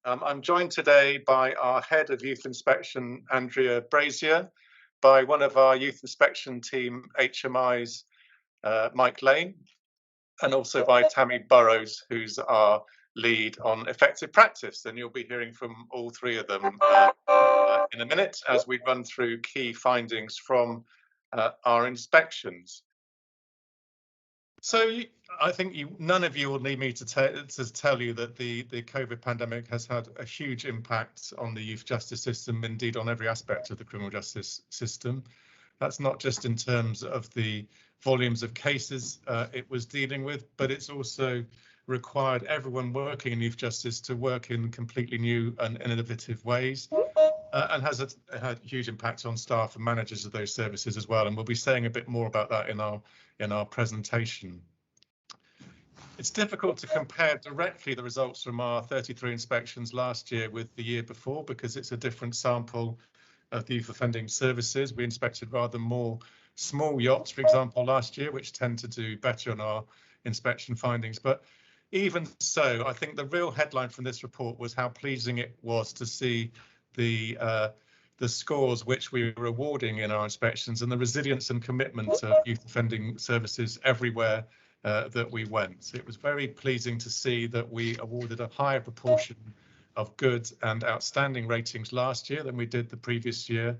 I'm joined today by our Head of Youth Inspection, Andrea Brazier, by one of our Youth Inspection team, HMI's Mike Lane, and also by Tammy Burrows, who's our lead on effective practice. And you'll be hearing from all three of them in a minute as we run through key findings from our inspections. So I think none of you will need me to tell you that the COVID pandemic has had a huge impact on the youth justice system, indeed on every aspect of the criminal justice system. That's not just in terms of the volumes of cases it was dealing with, but it's also required everyone working in youth justice to work in completely new and innovative ways, and has had huge impact on staff and managers of those services as well. And we'll be saying a bit more about that in our presentation. It's difficult to compare directly the results from our 33 inspections last year with the year before because it's a different sample of the youth offending services. We inspected rather more small yachts, for example, last year, which tend to do better on our inspection findings. But even so, I think the real headline from this report was how pleasing it was to see the scores which we were awarding in our inspections and the resilience and commitment of youth offending services everywhere that we went. It was very pleasing to see that we awarded a higher proportion of good and outstanding ratings last year than we did the previous year,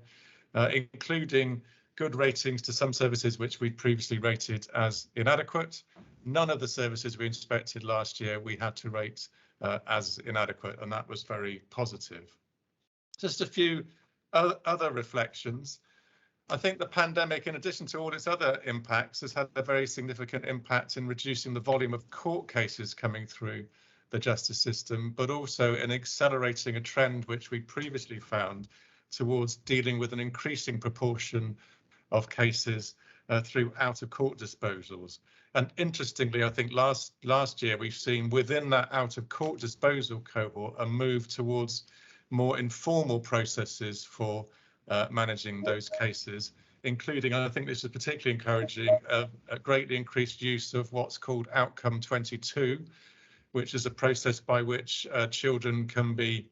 including good ratings to some services which we'd previously rated as inadequate. None of the services we inspected last year we had to rate as inadequate, and that was very positive. Just a few other reflections. I think the pandemic, in addition to all its other impacts, has had a very significant impact in reducing the volume of court cases coming through the justice system, but also in accelerating a trend which we previously found towards dealing with an increasing proportion of cases through out-of-court disposals. And interestingly, I think last year we've seen within that out-of-court disposal cohort a move towards more informal processes for managing those cases, including, and I think this is particularly encouraging, a greatly increased use of what's called Outcome 22, which is a process by which children can be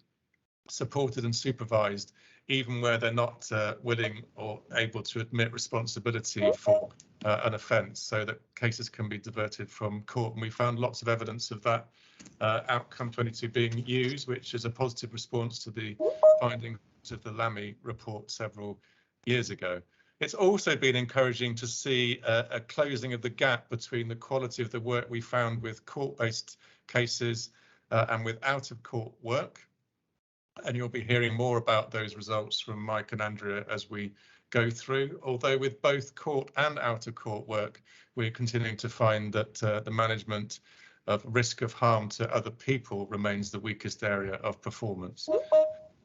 supported and supervised, even where they're not willing or able to admit responsibility for an offence, so that cases can be diverted from court. And we found lots of evidence of that Outcome 22 being used, which is a positive response to the findings of the Lamy report several years ago. It's also been encouraging to see a closing of the gap between the quality of the work we found with court-based cases and with out-of-court work. And you'll be hearing more about those results from Mike and Andrea as we go through. Although with both court and out-of-court work, we're continuing to find that the management of risk of harm to other people remains the weakest area of performance.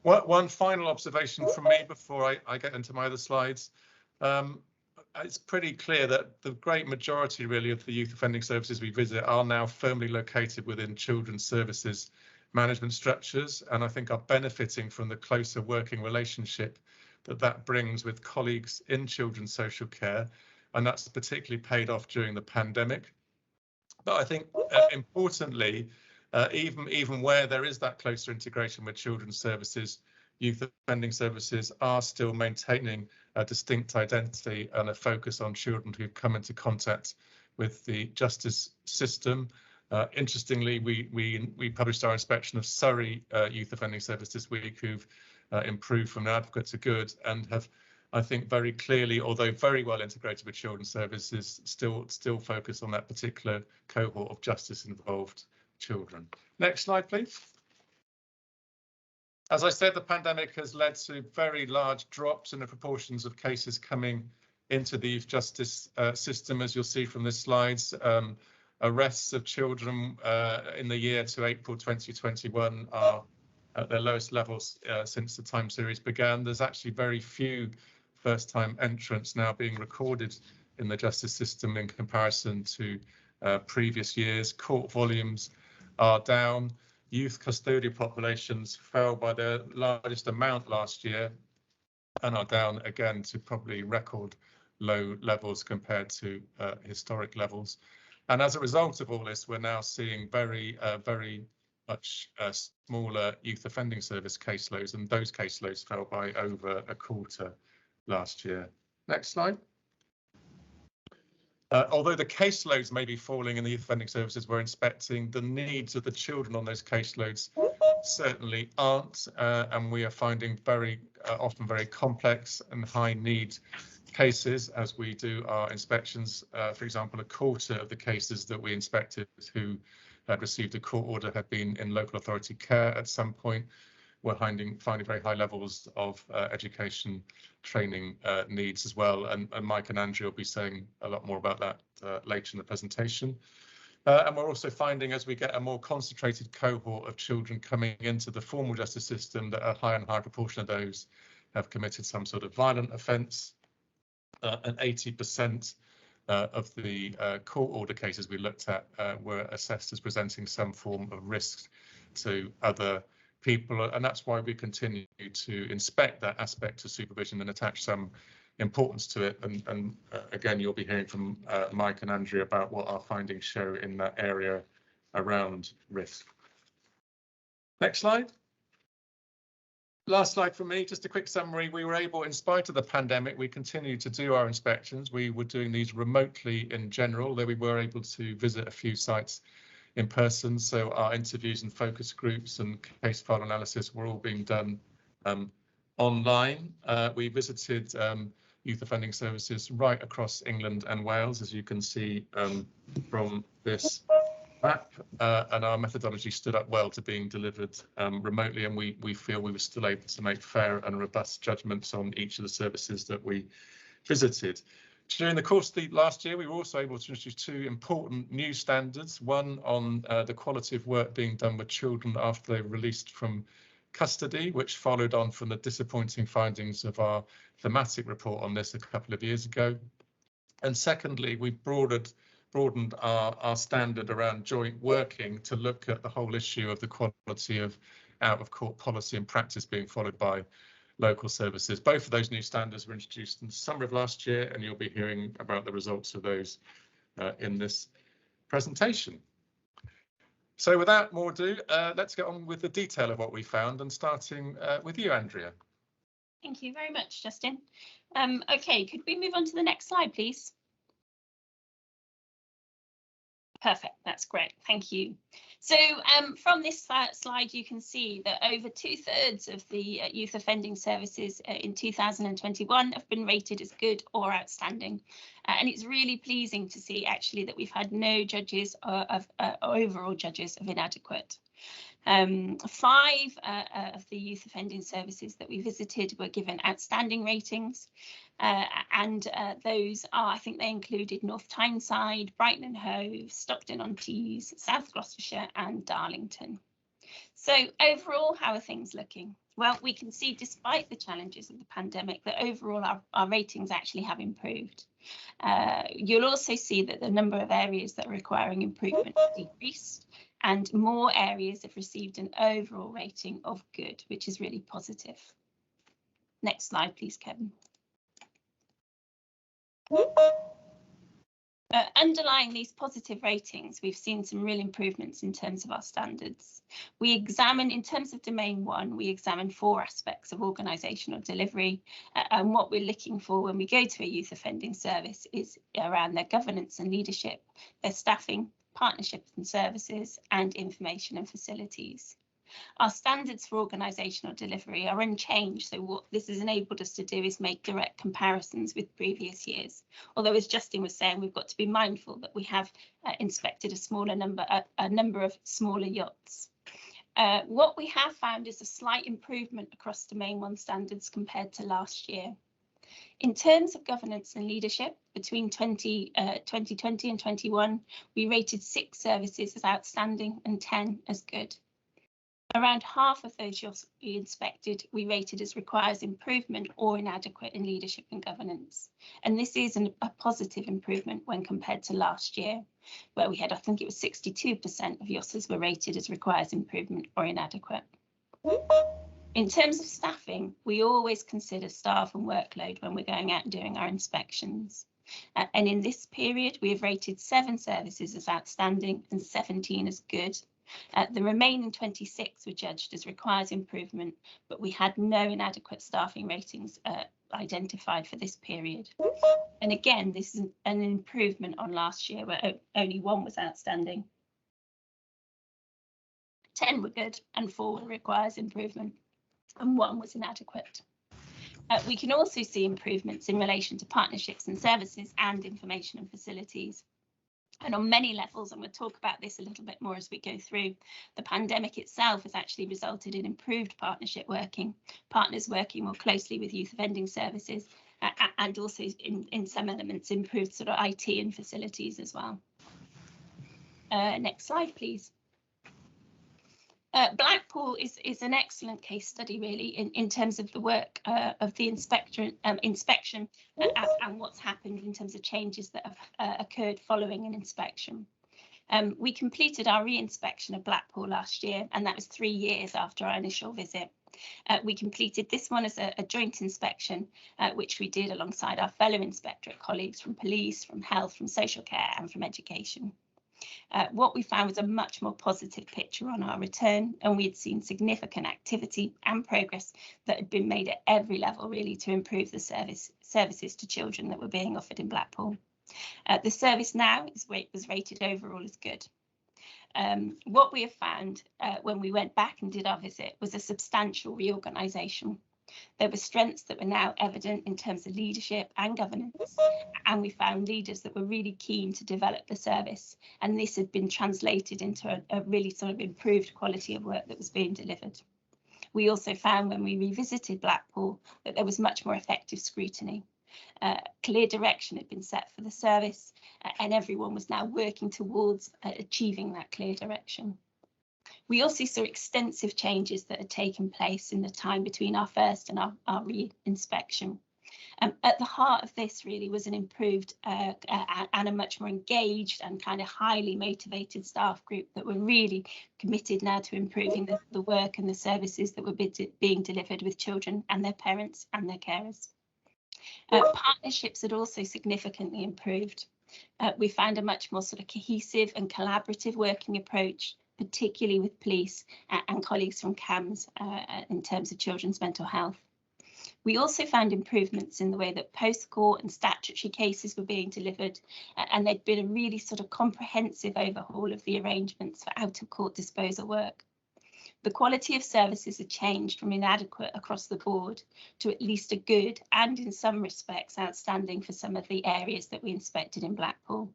One final observation from me before I get into my other slides. It's pretty clear that the great majority really of the youth offending services we visit are now firmly located within children's services management structures, and I think are benefiting from the closer working relationship that brings with colleagues in children's social care, and that's particularly paid off during the pandemic. But I think importantly, even where there is that closer integration with children's services, youth offending services are still maintaining a distinct identity and a focus on children who've come into contact with the justice system. Interestingly, we published our inspection of Surrey Youth Offending Service this week, who've improved from an advocate to good and have, I think, very clearly, although very well integrated with children's services, still focused on that particular cohort of justice-involved children. Next slide, please. As I said, the pandemic has led to very large drops in the proportions of cases coming into the youth justice system, as you'll see from the slides. Arrests of children in the year to April 2021 are at their lowest levels since the time series began. There's actually very few first-time entrants now being recorded in the justice system in comparison to previous years. Court volumes are down. Youth custodial populations fell by their largest amount last year and are down again to probably record low levels compared to historic levels. And as a result of all this, we're now seeing very much smaller youth offending service caseloads, and those caseloads fell by over a quarter last year. Next slide. Although the caseloads may be falling in the youth offending services we're inspecting, the needs of the children on those caseloads certainly aren't, and we are finding very often very complex and high need cases as we do our inspections. For example, a quarter of the cases that we inspected who had received a court order had been in local authority care at some point. We're finding very high levels of education training needs as well, and Mike and Andrew will be saying a lot more about that later in the presentation. And we're also finding, as we get a more concentrated cohort of children coming into the formal justice system, that a higher and higher proportion of those have committed some sort of violent offence, and 80% of the court order cases we looked at were assessed as presenting some form of risk to other people, and that's why we continue to inspect that aspect of supervision and attach some importance to it. And again, you'll be hearing from Mike and Andrew about what our findings show in that area around risk. Next slide. Last slide from me, just a quick summary. We were able, in spite of the pandemic, we continued to do our inspections. We were doing these remotely in general, though we were able to visit a few sites in person. So our interviews and focus groups and case file analysis were all being done online. We visited youth offending services right across England and Wales, as you can see from this map, and our methodology stood up well to being delivered remotely, and we feel we were still able to make fair and robust judgments on each of the services that we visited. During the course of the last year, we were also able to introduce two important new standards, one on the quality of work being done with children after they're released from custody, which followed on from the disappointing findings of our thematic report on this a couple of years ago. And secondly, we broadened our standard around joint working to look at the whole issue of the quality of out-of-court policy and practice being followed by local services. Both of those new standards were introduced in the summer of last year, and you'll be hearing about the results of those in this presentation. So without more ado, let's get on with the detail of what we found, and starting with you, Andrea. Thank you very much, Justin. OK, could we move on to the next slide, please? Perfect, that's great, thank you. So from this slide, you can see that over 2/3 of the youth offending services in 2021 have been rated as good or outstanding. And it's really pleasing to see actually that we've had no judges of overall judges of inadequate. 5 of the youth offending services that we visited were given outstanding ratings, and those are, I think they included North Tyneside, Brighton and Hove, Stockton-on-Tees, South Gloucestershire and Darlington. So overall, how are things looking? Well, we can see despite the challenges of the pandemic that overall our ratings actually have improved. You'll also see that the number of areas that are requiring improvement has decreased, and more areas have received an overall rating of good, which is really positive. Next slide, please, Kevin. Underlying these positive ratings, we've seen some real improvements in terms of our standards. We examine, in terms of domain 1, we examine 4 aspects of organisational delivery, and what we're looking for when we go to a youth offending service is around their governance and leadership, their staffing, partnerships and services, and information and facilities. Our standards for organisational delivery are unchanged, so what this has enabled us to do is make direct comparisons with previous years. Although, as Justin was saying, we've got to be mindful that we have inspected a number of smaller yachts. What we have found is a slight improvement across domain 1 standards compared to last year. In terms of governance and leadership, between 2020 and 21, we rated 6 services as outstanding and 10 as good. Around half of those yachts we inspected, we rated as requires improvement or inadequate in leadership and governance. And this is a positive improvement when compared to last year, where we had, I think it was 62% of yachts were rated as requires improvement or inadequate. In terms of staffing, we always consider staff and workload when we're going out and doing our inspections. And in this period, we have rated 7 services as outstanding and 17 as good. The remaining 26 were judged as requires improvement, but we had no inadequate staffing ratings identified for this period. And again, this is an improvement on last year where only 1 was outstanding. 10 were good and 4 requires improvement and 1 was inadequate. We can also see improvements in relation to partnerships and services and information and facilities. And on many levels, and we'll talk about this a little bit more as we go through, the pandemic itself has actually resulted in improved partnership working, partners working more closely with youth offending services, and also in some elements improved sort of IT and facilities as well. Next slide, please. Blackpool is an excellent case study, really, in terms of the work of the inspection and what's happened in terms of changes that have occurred following an inspection. We completed our re-inspection of Blackpool last year, and that was 3 years after our initial visit. We completed this one as a joint inspection, which we did alongside our fellow inspectorate colleagues from police, from health, from social care and from education. What we found was a much more positive picture on our return, and we had seen significant activity and progress that had been made at every level, really, to improve the services to children that were being offered in Blackpool. The service now was rated overall as good. What we have found when we went back and did our visit was a substantial reorganisation. There were strengths that were now evident in terms of leadership and governance, and we found leaders that were really keen to develop the service, and this had been translated into a really sort of improved quality of work that was being delivered. We also found when we revisited Blackpool that there was much more effective scrutiny. Clear direction had been set for the service, and everyone was now working towards achieving that clear direction. We also saw extensive changes that had taken place in the time between our first and our re-inspection. At the heart of this really was an improved and a much more engaged and kind of highly motivated staff group that were really committed now to improving the work and the services that were being delivered with children and their parents and their carers. Partnerships had also significantly improved. We found a much more sort of cohesive and collaborative working approach, particularly with police and colleagues from CAMS in terms of children's mental health. We also found improvements in the way that post-court and statutory cases were being delivered, and there'd been a really sort of comprehensive overhaul of the arrangements for out-of-court disposal work. The quality of services had changed from inadequate across the board to at least a good and in some respects outstanding for some of the areas that we inspected in Blackpool.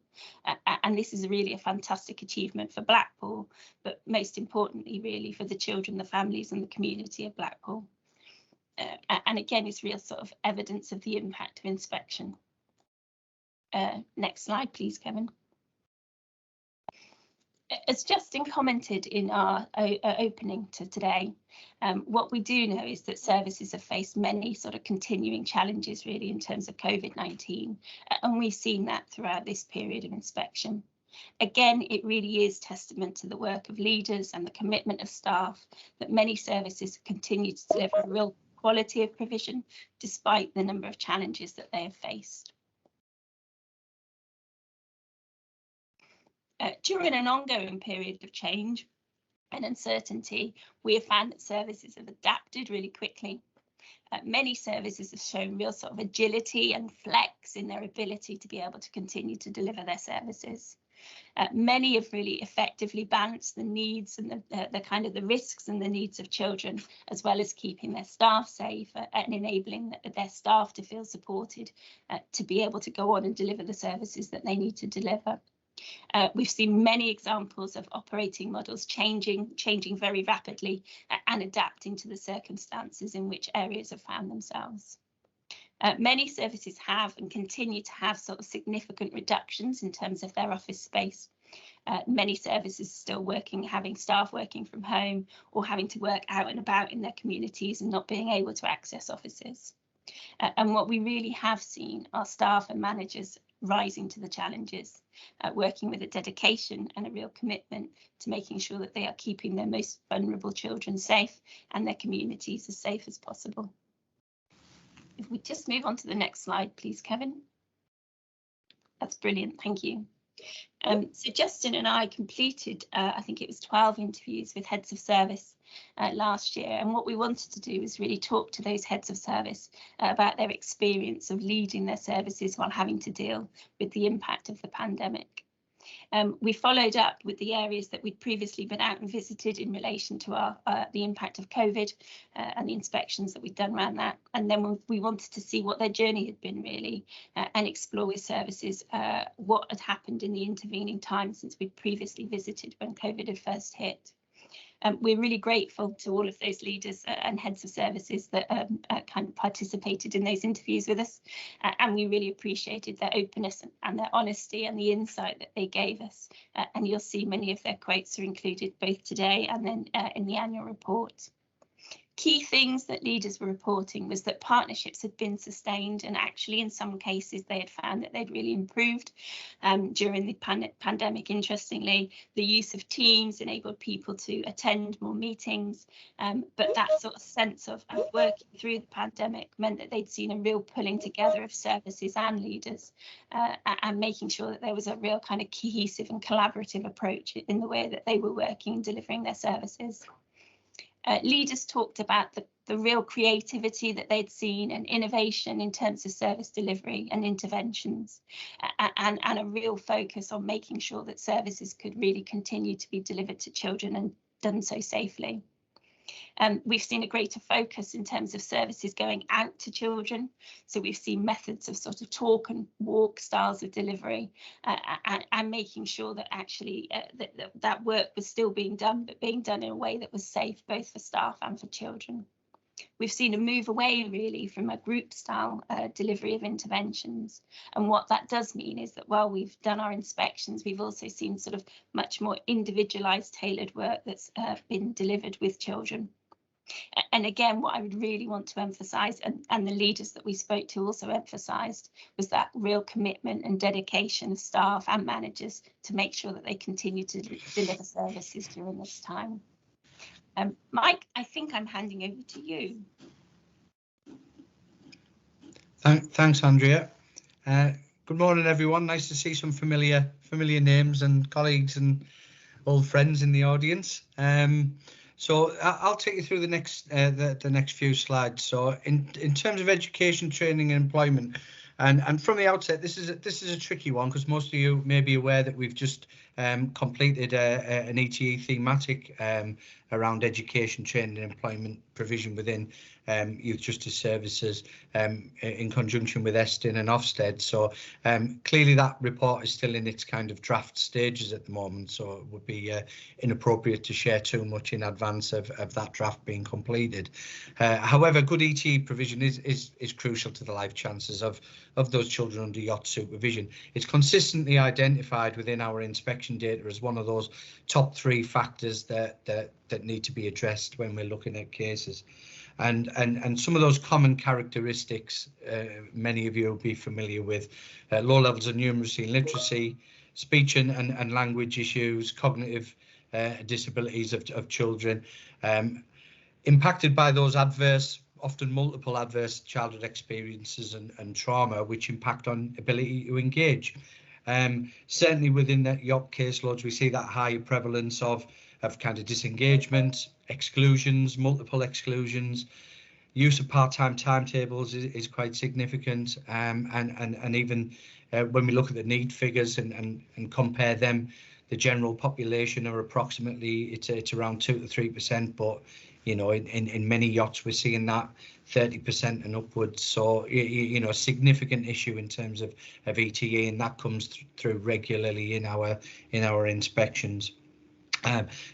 And this is really a fantastic achievement for Blackpool, but most importantly really for the children, the families and the community of Blackpool. And again, it's real sort of evidence of the impact of inspection. Next slide, please, Kevin. As Justin commented in our opening to today, what we do know is that services have faced many sort of continuing challenges really in terms of COVID-19, and we've seen that throughout this period of inspection. Again, it really is testament to the work of leaders and the commitment of staff that many services continue to deliver a real quality of provision despite the number of challenges that they have faced. During an ongoing period of change and uncertainty, we have found that services have adapted really quickly. Many services have shown real sort of agility and flex in their ability to be able to continue to deliver their services. Many have really effectively balanced the needs and the kind of the risks and the needs of children, as well as keeping their staff safe and enabling their staff to feel supported to be able to go on and deliver the services that they need to deliver. We've seen many examples of operating models changing very rapidly and adapting to the circumstances in which areas have found themselves. Many services have and continue to have sort of significant reductions in terms of their office space. Many services still having staff working from home or having to work out and about in their communities and not being able to access offices. And what we really have seen are staff and managers rising to the challenges, working with a dedication and a real commitment to making sure that they are keeping their most vulnerable children safe and their communities as safe as possible. If we just move on to the next slide, please, Kevin. That's brilliant, thank you. So Justin and I completed, I think it was 12 interviews with heads of service last year, and what we wanted to do was really talk to those heads of service about their experience of leading their services while having to deal with the impact of the pandemic. We followed up with the areas that we'd previously been out and visited in relation to the impact of COVID and the inspections that we'd done around that. And then we wanted to see what their journey had been really and explore with services what had happened in the intervening time since we'd previously visited when COVID had first hit. We're really grateful to all of those leaders and heads of services that kind of participated in those interviews with us, and we really appreciated their openness and their honesty and the insight that they gave us. And you'll see many of their quotes are included both today and then in the annual report. Key things that leaders were reporting was that partnerships had been sustained, and actually in some cases they had found that they'd really improved during the pandemic. Interestingly, the use of Teams enabled people to attend more meetings, but that sort of sense of working through the pandemic meant that they'd seen a real pulling together of services and leaders and making sure that there was a real kind of cohesive and collaborative approach in the way that they were working and delivering their services. Leaders talked about the real creativity that they'd seen and innovation in terms of service delivery and interventions, and a real focus on making sure that services could really continue to be delivered to children and done so safely. We've seen a greater focus in terms of services going out to children. So we've seen methods of sort of talk and walk styles of delivery and making sure that actually that work was still being done, but being done in a way that was safe both for staff and for children. We've seen a move away really from a group style delivery of interventions. And what that does mean is that while we've done our inspections, we've also seen sort of much more individualised tailored work that's been delivered with children. And again, what I would really want to emphasise, and the leaders that we spoke to also emphasised, was that real commitment and dedication of staff and managers to make sure that they continue to deliver services during this time. Mike, I think I'm handing over to you. Thanks, Andrea. Good morning, everyone. Nice to see some familiar names and colleagues and old friends in the audience. So I'll take you through the next few slides. So in terms of education, training and employment, and from the outset, this is a tricky one because most of you may be aware that we've just completed an ETE thematic around education, training and employment provision within youth justice services in conjunction with Eston and Ofsted. So clearly that report is still in its kind of draft stages at the moment, so it would be inappropriate to share too much in advance of that draft being completed. However, good ETE provision is crucial to the life chances of those children under yacht supervision. It's consistently identified within our inspection data as one of those top 3 factors that need to be addressed when we're looking at cases. And some of those common characteristics, many of you will be familiar with: low levels of numeracy and literacy, speech and language issues, cognitive disabilities of children, impacted by those often multiple adverse childhood experiences and trauma, which impact on ability to engage. Certainly within that yacht caseloads, we see that high prevalence of kind of disengagement, exclusions, multiple exclusions. Use of part-time timetables is quite significant, and even when we look at the need figures and compare them, the general population are approximately it's around 2 to 3%, but you know, in many yachts we're seeing that 30% and upwards. So you know, a significant issue in terms of ETE, and that comes through regularly in our inspections.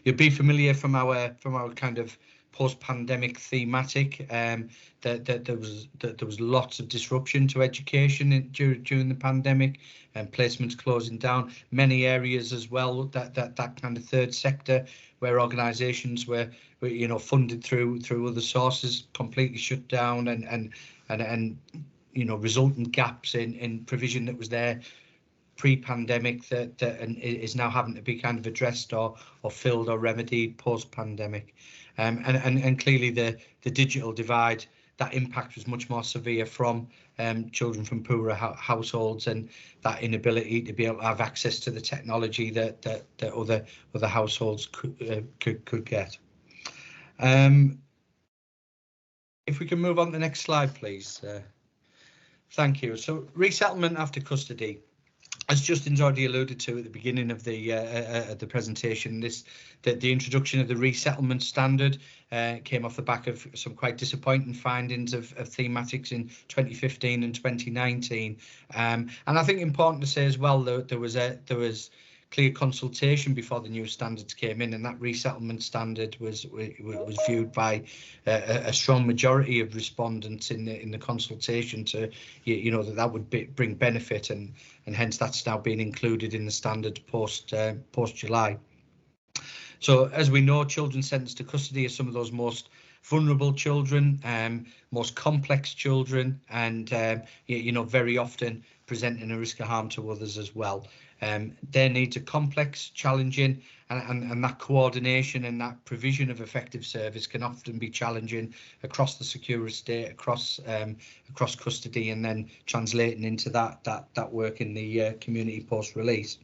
You'll be familiar from our kind of post-pandemic thematic that there was lots of disruption to education during the pandemic, and placements closing down. Many areas as well that kind of third sector where organisations were you know, funded through other sources completely shut down, and you know, resultant gaps in provision that was there pre-pandemic that is now having to be kind of addressed or filled or remedied post-pandemic. And clearly the digital divide that impact was much more severe from children from poorer households, and that inability to be able to have access to the technology that other households could get. If we can move on to the next slide, please. Thank you. So resettlement after custody, as Justin's already alluded to at the beginning of the presentation, the introduction of the resettlement standard came off the back of some quite disappointing findings of thematics in 2015 and 2019, and I think important to say as well that there was clear consultation before the new standards came in, and that resettlement standard was viewed by a strong majority of respondents in the consultation to, you know, that would bring benefit, and hence that's now been included in the standard post July. So as we know, children sentenced to custody are some of those most vulnerable children, most complex children, and you know, very often presenting a risk of harm to others as well. Their needs are complex, challenging, and that coordination and that provision of effective service can often be challenging across the secure estate, across custody, and then translating into that work in the community post-release.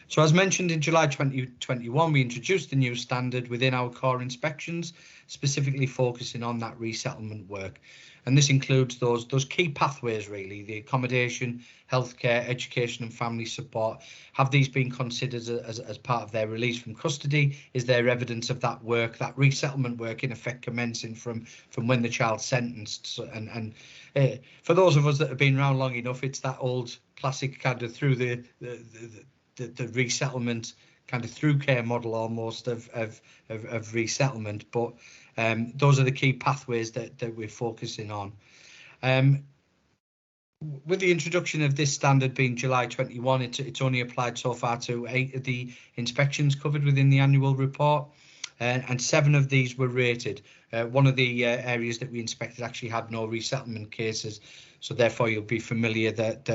So as mentioned, in July 2021, we introduced the new standard within our core inspections, specifically focusing on that resettlement work. And this includes those key pathways, really, the accommodation, healthcare, education and family support. Have these been considered as part of their release from custody? Is there evidence of that work, that resettlement work, in effect commencing from when the child's sentenced? So, and for those of us that have been around long enough, it's that old classic kind of through the resettlement kind of through care model almost of resettlement, but those are the key pathways that we're focusing on. With the introduction of this standard being July 21, it's only applied so far to 8 of the inspections covered within the annual report, and 7 of these were rated. One of the areas that we inspected actually had no resettlement cases, so therefore you'll be familiar that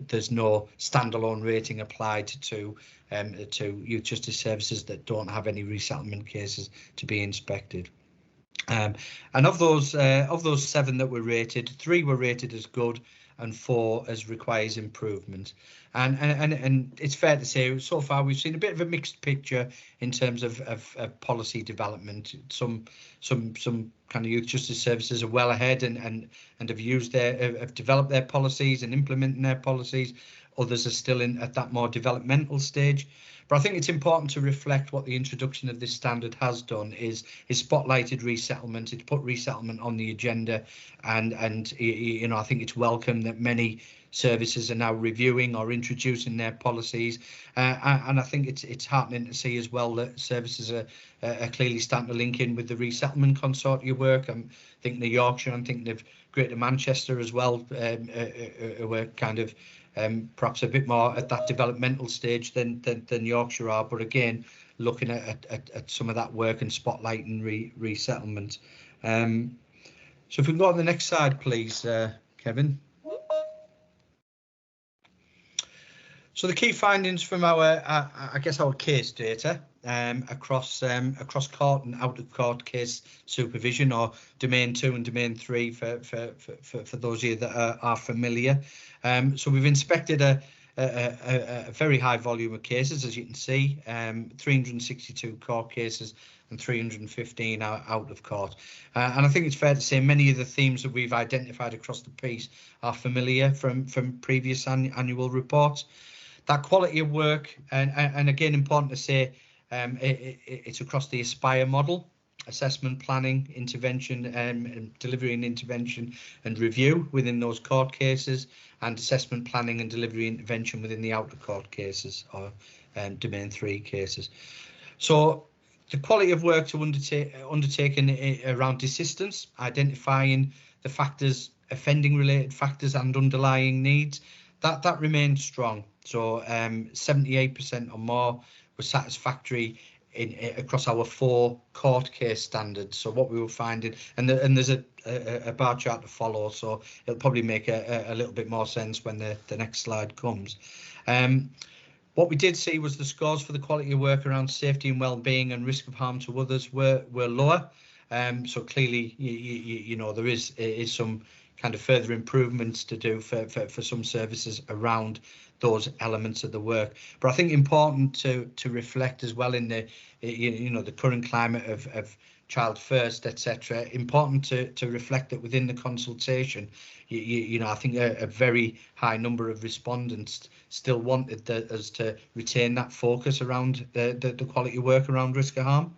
there's no standalone rating applied to youth justice services that don't have any resettlement cases to be inspected. And of those 7 that were rated, 3 were rated as good and 4 as requires improvement. And it's fair to say so far we've seen a bit of a mixed picture in terms of policy development. Some kind of youth justice services are well ahead and have developed their policies and implementing their policies. Others are still at that more developmental stage. But I think it's important to reflect what the introduction of this standard has done is spotlighted resettlement. It's put resettlement on the agenda, and you know, I think it's welcome that many services are now reviewing or introducing their policies, and I think it's heartening to see as well that services are clearly starting to link in with the resettlement consortia work. I'm thinking of Yorkshire, I'm thinking of Greater Manchester as well, were kind of perhaps a bit more at that developmental stage than Yorkshire are, but again looking at some of that work and spotlighting resettlement. So if we can go on the next slide, please, Kevin. So the key findings from our I guess our case data across court and out of court case supervision, or domain 2 and domain 3 for those of you that are familiar. So we've inspected a very high volume of cases, as you can see, 362 court cases and 315 out of court. And I think it's fair to say many of the themes that we've identified across the piece are familiar from previous annual reports. That quality of work, and again important to say, it's across the ASPIRE model: assessment, planning, intervention, and delivery and intervention and review within those court cases, and assessment, planning and delivery intervention within the out of court cases, or domain 3 cases. So the quality of work to undertaken around desistance, identifying the factors, offending related factors and underlying needs, that remained strong. So 78% or more was satisfactory across our 4 court case standards. So what we were finding, and there's a bar chart to follow, so it'll probably make a little bit more sense when the next slide comes. What we did see was the scores for the quality of work around safety and well-being and risk of harm to others were lower. So clearly, you know, there is some kind of further improvements to do for some services around those elements of the work. But I think important to reflect as well in the you know, the current climate of child first, etc. Important to reflect that within the consultation, you know, I think a very high number of respondents still wanted us to retain that focus around the quality of work around risk of harm.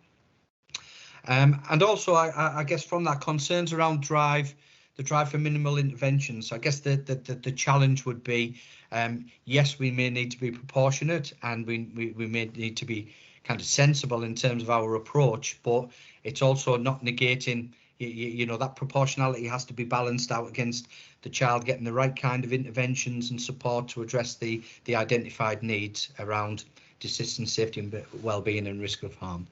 And also, I guess from that, concerns around the drive for minimal interventions. So I guess the challenge would be, yes, we may need to be proportionate, and we may need to be kind of sensible in terms of our approach, but it's also not negating, you know, that proportionality has to be balanced out against the child getting the right kind of interventions and support to address the identified needs around desistance, safety and well-being and risk of harm.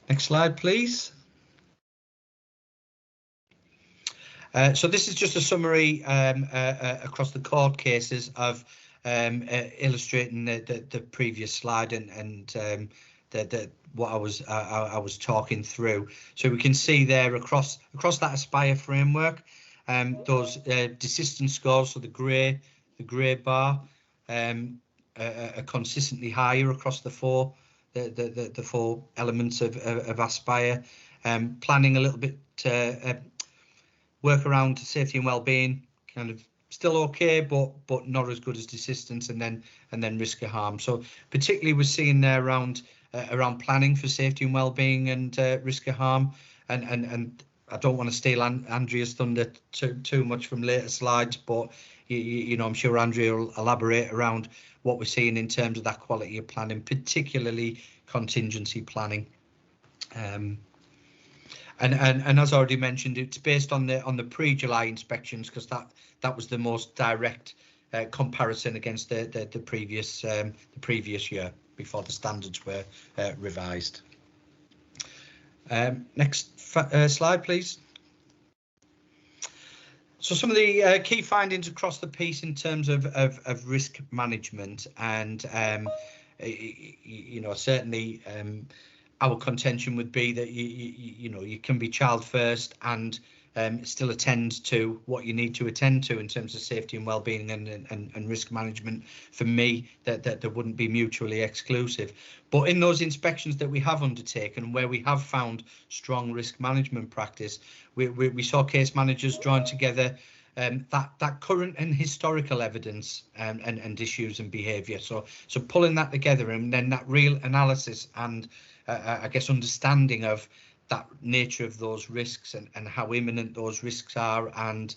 Next slide, please. So this is just a summary across the court cases of illustrating the previous slide and what I was talking through. So we can see there across that Aspire framework, those desistance scores, so the grey bar, are consistently higher across the four elements of Aspire. Planning a little bit, work around safety and well-being, kind of still okay, but not as good as desistance, and then risk of harm. So particularly we're seeing there around planning for safety and well-being and risk of harm, and I don't want to steal Andrea's thunder too much from later slides, but you know, I'm sure Andrea will elaborate around what we're seeing in terms of that quality of planning, particularly contingency planning. And as already mentioned, it's based on the pre-July inspections, because that was the most direct comparison against the previous year before the standards were revised. Next slide, please. So some of the key findings across the piece in terms of risk management, and you know, certainly our contention would be that you know, you can be child first and still attend to what you need to attend to in terms of safety and well-being and risk management. For me, that wouldn't be mutually exclusive. But in those inspections that we have undertaken, where we have found strong risk management practice, we saw case managers drawing together that current and historical evidence and issues and behaviour. So pulling that together, and then that real analysis and I guess understanding of that nature of those risks and how imminent those risks are, and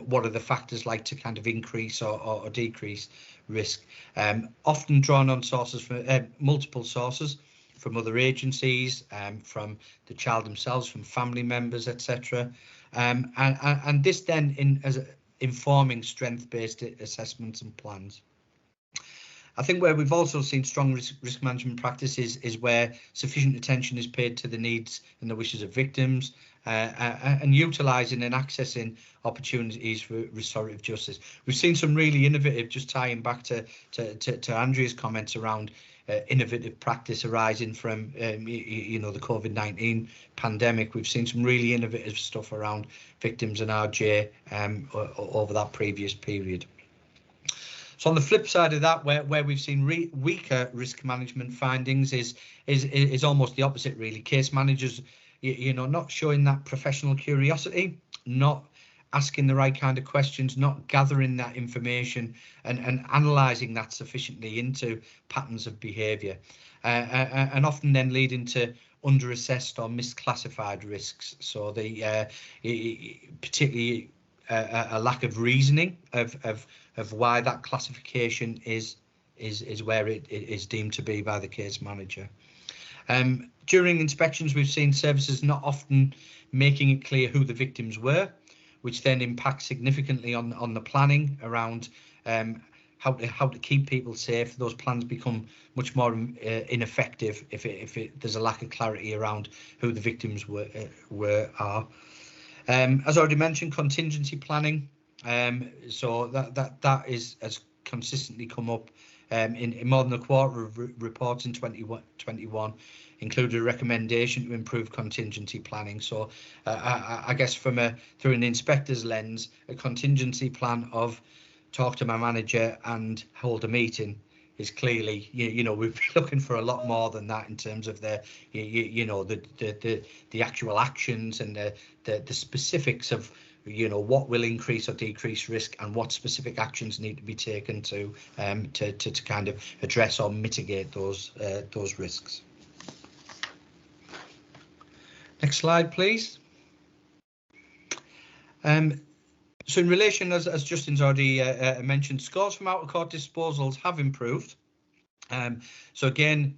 what are the factors like to kind of increase or decrease risk. Often drawn on sources from multiple sources, from other agencies, from the child themselves, from family members, etc. And this then informing strength-based assessments and plans. I think where we've also seen strong risk management practices is where sufficient attention is paid to the needs and the wishes of victims, and utilising and accessing opportunities for restorative justice. We've seen some really innovative, just tying back to Andrea's comments around innovative practice arising from you know, the COVID-19 pandemic. We've seen some really innovative stuff around victims and RJ over that previous period. So on the flip side of that, where we've seen weaker risk management findings is almost the opposite, really. Case managers, you know, not showing that professional curiosity, not asking the right kind of questions, not gathering that information and analysing that sufficiently into patterns of behaviour, and often then leading to under-assessed or misclassified risks. So the particularly a lack of reasoning of why that classification is where it is deemed to be by the case manager. During inspections, we've seen services not often making it clear who the victims were, which then impacts significantly on the planning around how to keep people safe. Those plans become much more ineffective if there's a lack of clarity around who the victims are. As already mentioned, contingency planning. So that has consistently come up in more than a quarter of reports in 2021 included a recommendation to improve contingency planning. So I guess through an inspector's lens, a contingency plan of talk to my manager and hold a meeting is clearly, you know, we'd be looking for a lot more than that in terms of the actual actions and the specifics of, you know, what will increase or decrease risk and what specific actions need to be taken to kind of address or mitigate those risks. Next slide, please. So in relation, as Justin's already mentioned, scores from out-of-court disposals have improved. So again,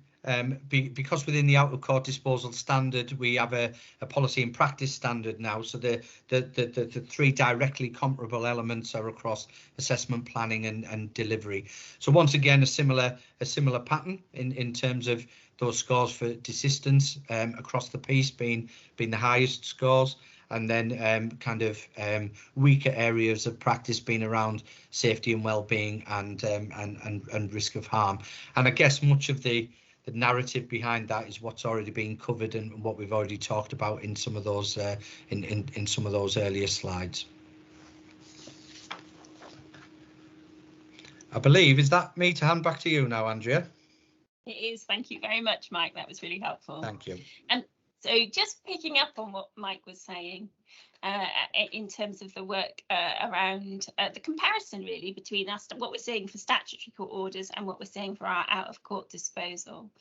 because within the out-of-court disposal standard, we have a policy and practice standard now. So the three directly comparable elements are across assessment, planning and delivery. So once again, a similar pattern in terms of those scores for desistance across the piece being the highest scores. And then kind of weaker areas of practice being around safety and well-being and risk of harm. And I guess much of the narrative behind that is what's already been covered and what we've already talked about in some of those in some of those earlier slides. I believe, is that me to hand back to you now, Andrea? It is. Thank you very much, Mike. That was really helpful. Thank you. And so just picking up on what Mike was saying in terms of the work around the comparison really between us, what we're seeing for statutory court orders and what we're seeing for our out-of-court disposal.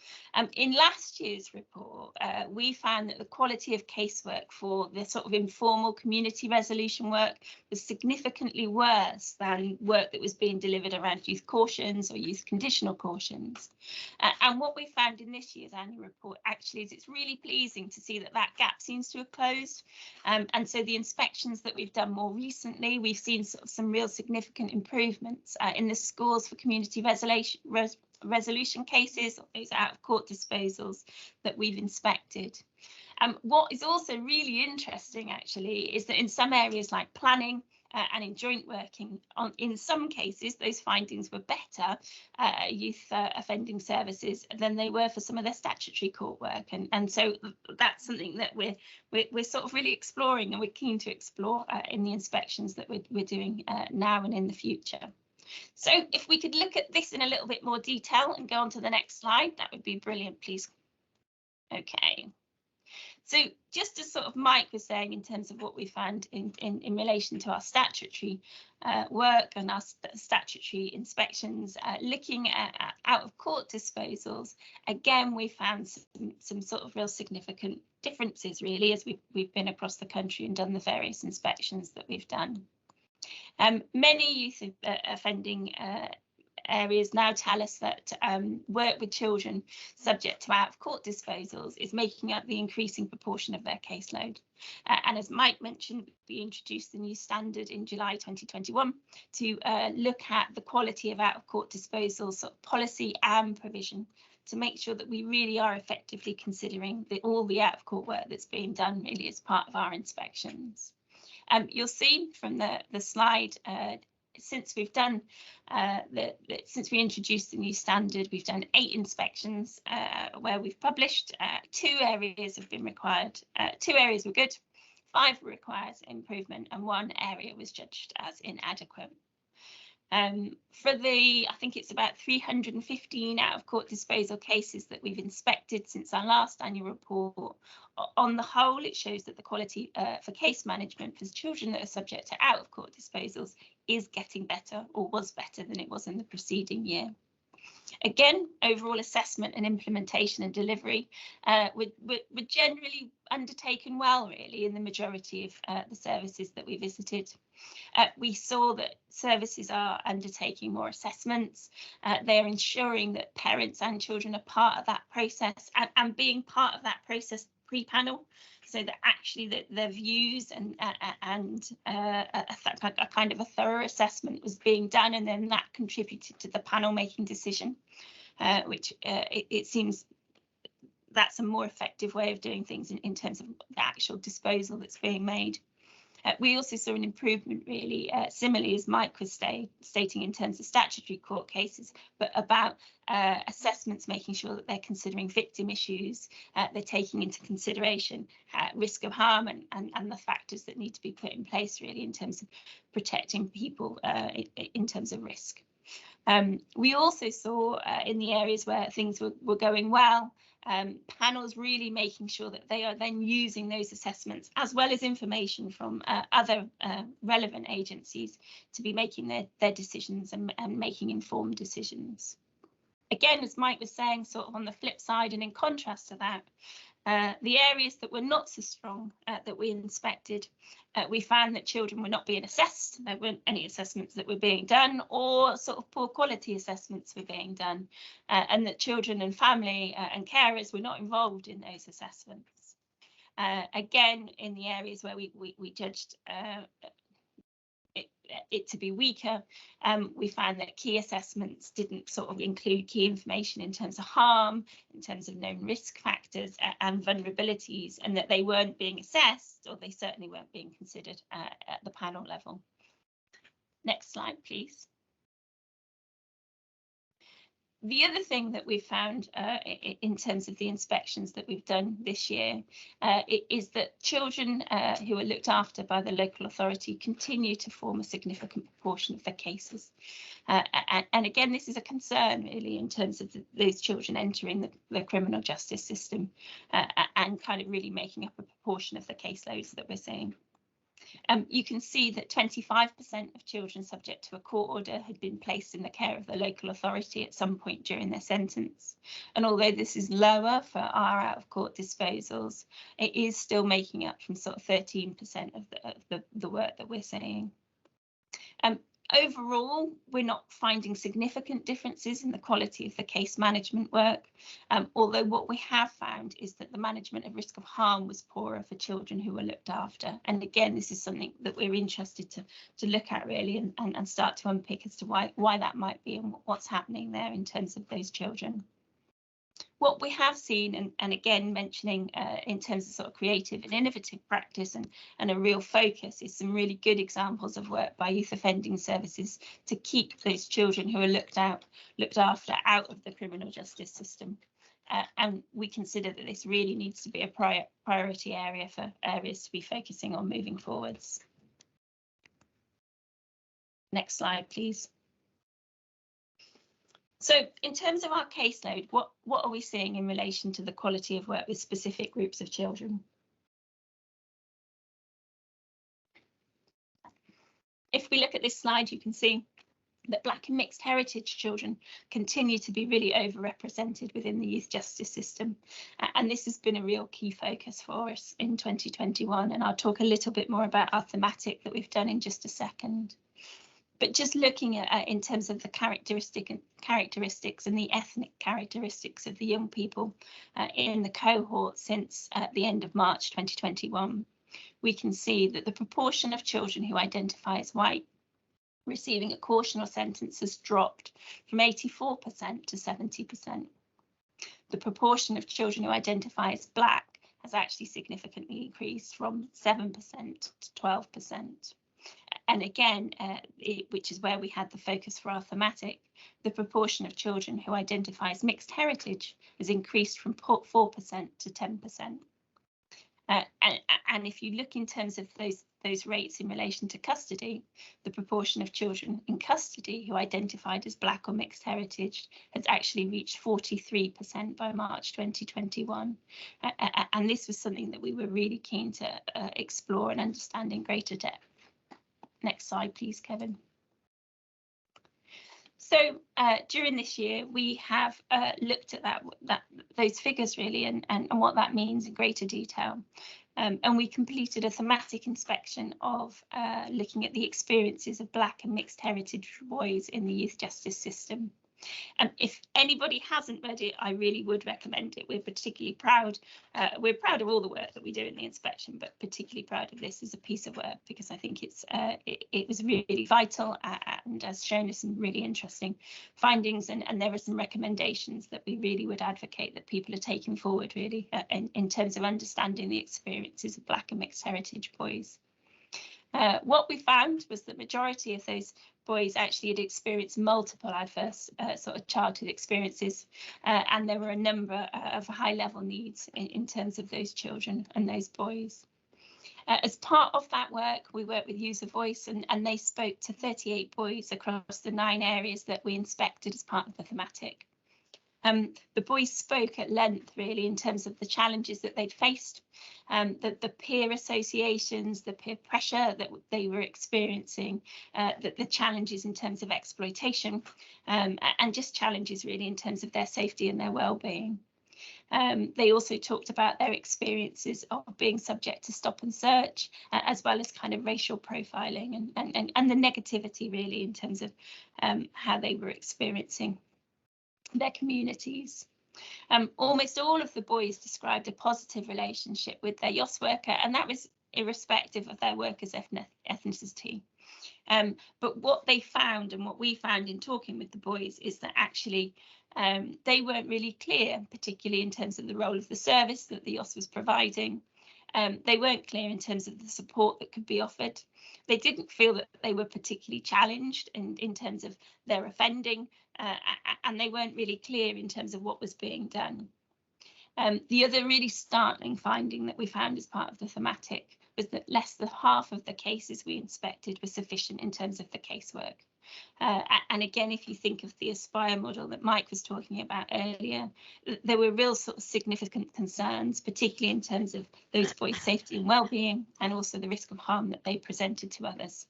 In last year's report, we found that the quality of casework for the sort of informal community resolution work was significantly worse than work that was being delivered around youth cautions or youth conditional cautions. And what we found in this year's annual report actually is it's really pleasing to see that that gap seems to have closed. And so the inspections that we've done more recently, we've seen sort of some real significant improvements in the scores for community resolution cases, those out-of-court disposals that we've inspected. What is also really interesting actually is that in some areas like planning and in joint working, in some cases those findings were better youth offending services than they were for some of their statutory court work, and so that's something that we're sort of really exploring and we're keen to explore in the inspections that we're doing now and in the future. So if we could look at this in a little bit more detail and go on to the next slide, that would be brilliant, please. Okay. So just as sort of Mike was saying in terms of what we found in relation to our statutory work and our statutory inspections, looking at out-of-court disposals, again, we found some sort of real significant differences really as we've been across the country and done the various inspections that we've done. Many youth offending areas now tell us that work with children subject to out-of-court disposals is making up the increasing proportion of their caseload. And as Mike mentioned, we introduced the new standard in July 2021 to look at the quality of out-of-court disposals, sort of policy and provision, to make sure that we really are effectively considering all the out-of-court work that's being done really as part of our inspections. You'll see from the slide, since we've done since we introduced the new standard, we've done 8 inspections where we've published. 2 areas have been required. 2 areas were good, 5 requires improvement, and 1 area was judged as inadequate. For the, I think it's about 315 out-of-court disposal cases that we've inspected since our last annual report, on the whole, it shows that the quality for case management for children that are subject to out-of-court disposals is getting better, or was better than it was in the preceding year. Again, overall assessment and implementation and delivery were generally undertaken well, really, in the majority of the services that we visited. We saw that services are undertaking more assessments. They're ensuring that parents and children are part of that process and being part of that process pre-panel, so that actually their views and a kind of a thorough assessment was being done, and then that contributed to the panel making decision, which it seems that's a more effective way of doing things in terms of the actual disposal that's being made. We also saw an improvement, really, similarly as Mike was stating in terms of statutory court cases, but about assessments, making sure that they're considering victim issues, they're taking into consideration risk of harm and the factors that need to be put in place, really, in terms of protecting people in terms of risk. We also saw in the areas where things were going well, panels really making sure that they are then using those assessments as well as information from other relevant agencies to be making their decisions and making informed decisions. Again, as Mike was saying, sort of on the flip side and in contrast to that, the areas that were not so strong that we inspected, we found that children were not being assessed. There weren't any assessments that were being done, or sort of poor quality assessments were being done, and that children and family and carers were not involved in those assessments. Again, in the areas where we judged it to be weaker, we found that key assessments didn't sort of include key information in terms of harm, in terms of known risk factors and vulnerabilities, and that they weren't being assessed, or they certainly weren't being considered at the panel level. Next slide, please. The other thing that we've found in terms of the inspections that we've done this year is that children who are looked after by the local authority continue to form a significant proportion of their cases. And again, this is a concern, really, in terms of those children entering the criminal justice system and kind of really making up a proportion of the caseloads that we're seeing. You can see that 25% of children subject to a court order had been placed in the care of the local authority at some point during their sentence. And although this is lower for our out-of-court disposals, it is still making up from sort of 13% of the work that we're seeing. Overall, we're not finding significant differences in the quality of the case management work, although what we have found is that the management of risk of harm was poorer for children who were looked after. And again, this is something that we're interested to look at, really, and start to unpick as to why that might be and what's happening there in terms of those children. What we have seen, and again mentioning in terms of sort of creative and innovative practice and a real focus, is some really good examples of work by youth offending services to keep those children who are looked after out of the criminal justice system. And we consider that this really needs to be a priority area for areas to be focusing on moving forwards. Next slide, please. So in terms of our caseload, what are we seeing in relation to the quality of work with specific groups of children? If we look at this slide, you can see that Black and mixed heritage children continue to be really overrepresented within the youth justice system. And this has been a real key focus for us in 2021. And I'll talk a little bit more about our thematic that we've done in just a second. But just looking at in terms of the characteristics and the ethnic characteristics of the young people in the cohort since the end of March 2021, we can see that the proportion of children who identify as white receiving a cautionable sentence has dropped from 84% to 70%. The proportion of children who identify as Black has actually significantly increased from 7% to 12%. And again, which is where we had the focus for our thematic, the proportion of children who identify as mixed heritage has increased from 4% to 10%. And if you look in terms of those rates in relation to custody, the proportion of children in custody who identified as Black or mixed heritage has actually reached 43% by March 2021. And this was something that we were really keen to explore and understand in greater depth. Next slide, please, Kevin. So during this year, we have looked at those figures, really, and what that means in greater detail. And we completed a thematic inspection of looking at the experiences of Black and mixed heritage boys in the youth justice system. And if anybody hasn't read it, I really would recommend it. We're particularly proud. We're proud of all the work that we do in the inspection, but particularly proud of this as a piece of work because I think it was really vital and has shown us some really interesting findings. And there are some recommendations that we really would advocate that people are taking forward, really, in terms of understanding the experiences of Black and mixed heritage boys. What we found was the majority of those boys actually had experienced multiple adverse sort of childhood experiences, and there were a number of high-level needs in terms of those children and those boys. As part of that work, we worked with User Voice, and they spoke to 38 boys across the 9 areas that we inspected as part of the thematic. The boys spoke at length, really, in terms of the challenges that they'd faced, the peer associations, the peer pressure that they were experiencing, the challenges in terms of exploitation, and just challenges, really, in terms of their safety and their well-being. They also talked about their experiences of being subject to stop and search, as well as kind of racial profiling and the negativity, really, in terms of how they were experiencing their communities. Almost all of the boys described a positive relationship with their YOS worker, and that was irrespective of their worker's ethnicity. But what they found, and what we found in talking with the boys, is that actually they weren't really clear, particularly in terms of the role of the service that the YOS was providing. They weren't clear in terms of the support that could be offered. They didn't feel that they were particularly challenged in terms of their offending, and they weren't really clear in terms of what was being done. The other really startling finding that we found as part of the thematic was that less than half of the cases we inspected were sufficient in terms of the casework. And again, if you think of the Aspire model that Mike was talking about earlier, there were real sort of significant concerns, particularly in terms of those boys' safety and well-being, and also the risk of harm that they presented to others.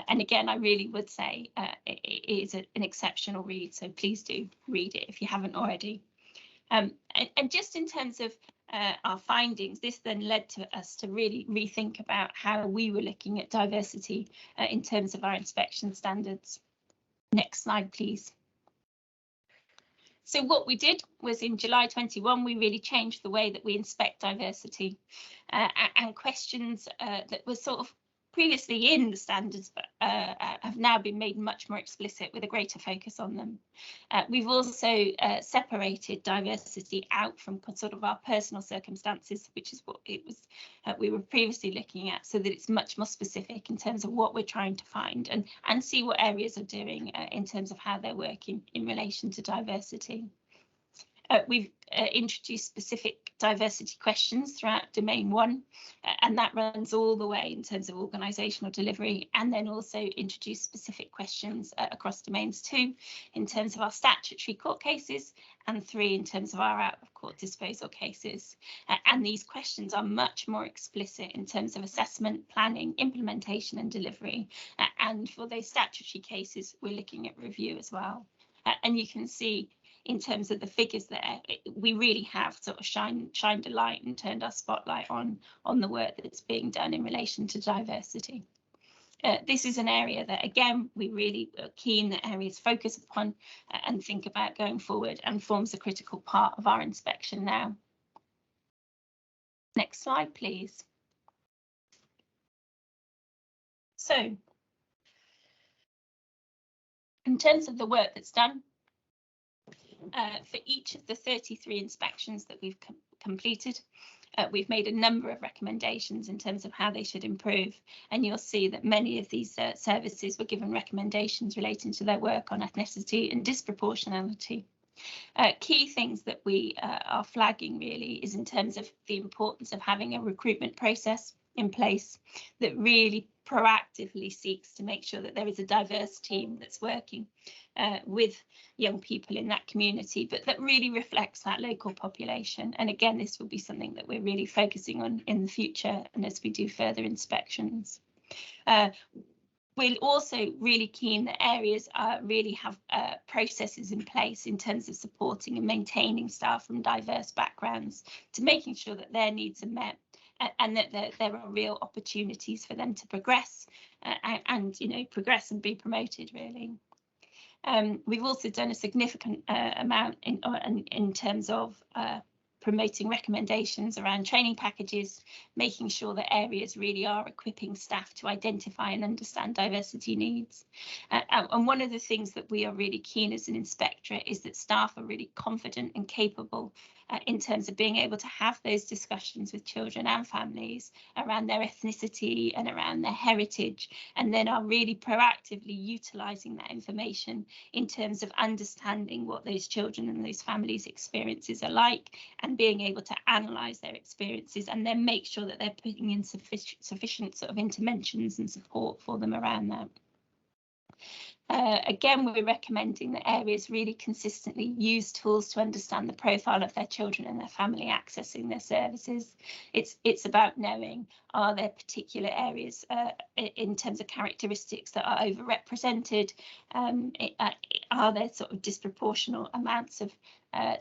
And again, I really would say it is an exceptional read, so please do read it if you haven't already. And just in terms of our findings, this then led to us to really rethink about how we were looking at diversity in terms of our inspection standards. Next slide, please. So what we did was in July 21, we really changed the way that we inspect diversity, and questions that were sort of previously in the standards, but have now been made much more explicit with a greater focus on them. We've also separated diversity out from sort of our personal circumstances, which is what it was we were previously looking at, so that it's much more specific in terms of what we're trying to find and see what areas are doing in terms of how they're working in relation to diversity. We've introduced specific diversity questions throughout Domain 1, and that runs all the way in terms of organisational delivery, and then also introduced specific questions across Domains 2 in terms of our statutory court cases, and 3 in terms of our out-of-court disposal cases. And these questions are much more explicit in terms of assessment, planning, implementation and delivery. And for those statutory cases, we're looking at review as well. And you can see in terms of the figures there, we really have sort of shined a light and turned our spotlight on the work that's being done in relation to diversity. This is an area that, again, we really are keen that areas focus upon and think about going forward, and forms a critical part of our inspection now. Next slide, please. So, in terms of the work that's done, for each of the 33 inspections that we've completed, we've made a number of recommendations in terms of how they should improve, and you'll see that many of these services were given recommendations relating to their work on ethnicity and disproportionality. Key things that we are flagging really is in terms of the importance of having a recruitment process in place that really proactively seeks to make sure that there is a diverse team that's working with young people in that community, but that really reflects that local population. And again, this will be something that we're really focusing on in the future and as we do further inspections. We're also really keen that areas really have processes in place in terms of supporting and maintaining staff from diverse backgrounds, to making sure that their needs are met, and that there are real opportunities for them to progress and progress and be promoted, really. We've also done a significant amount in terms of promoting recommendations around training packages, making sure that areas really are equipping staff to identify and understand diversity needs. And one of the things that we are really keen as an inspectorate is that staff are really confident and capable in terms of being able to have those discussions with children and families around their ethnicity and around their heritage, and then are really proactively utilising that information in terms of understanding what those children and those families' experiences are like, and being able to analyse their experiences and then make sure that they're putting in sufficient sort of interventions and support for them around that. Again, we're recommending that areas really consistently use tools to understand the profile of their children and their family accessing their services. It's about knowing, are there particular areas in terms of characteristics that are overrepresented? Are there sort of disproportionate amounts of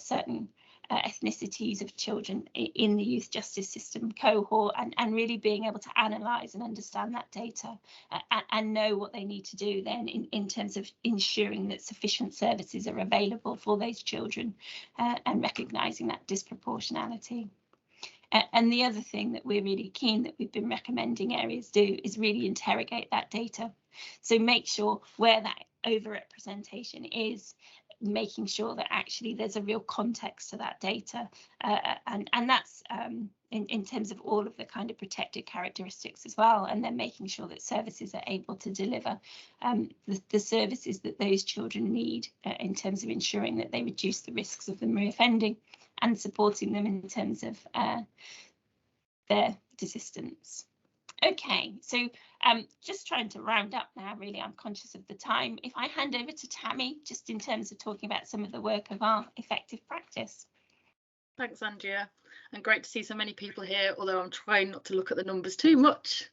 certain ethnicities of children in the youth justice system cohort, and really being able to analyse and understand that data and know what they need to do then in terms of ensuring that sufficient services are available for those children and recognising that disproportionality. And the other thing that we're really keen that we've been recommending areas do is really interrogate that data. So make sure where that overrepresentation is, making sure that actually there's a real context to that data, and that's in terms of all of the kind of protected characteristics as well, and then making sure that services are able to deliver the services that those children need in terms of ensuring that they reduce the risks of them reoffending and supporting them in terms of their desistance. Okay, so just trying to round up now, really, I'm conscious of the time. If I hand over to Tammy, just in terms of talking about some of the work of our effective practice. Thanks, Andrea, and great to see so many people here, although I'm trying not to look at the numbers too much.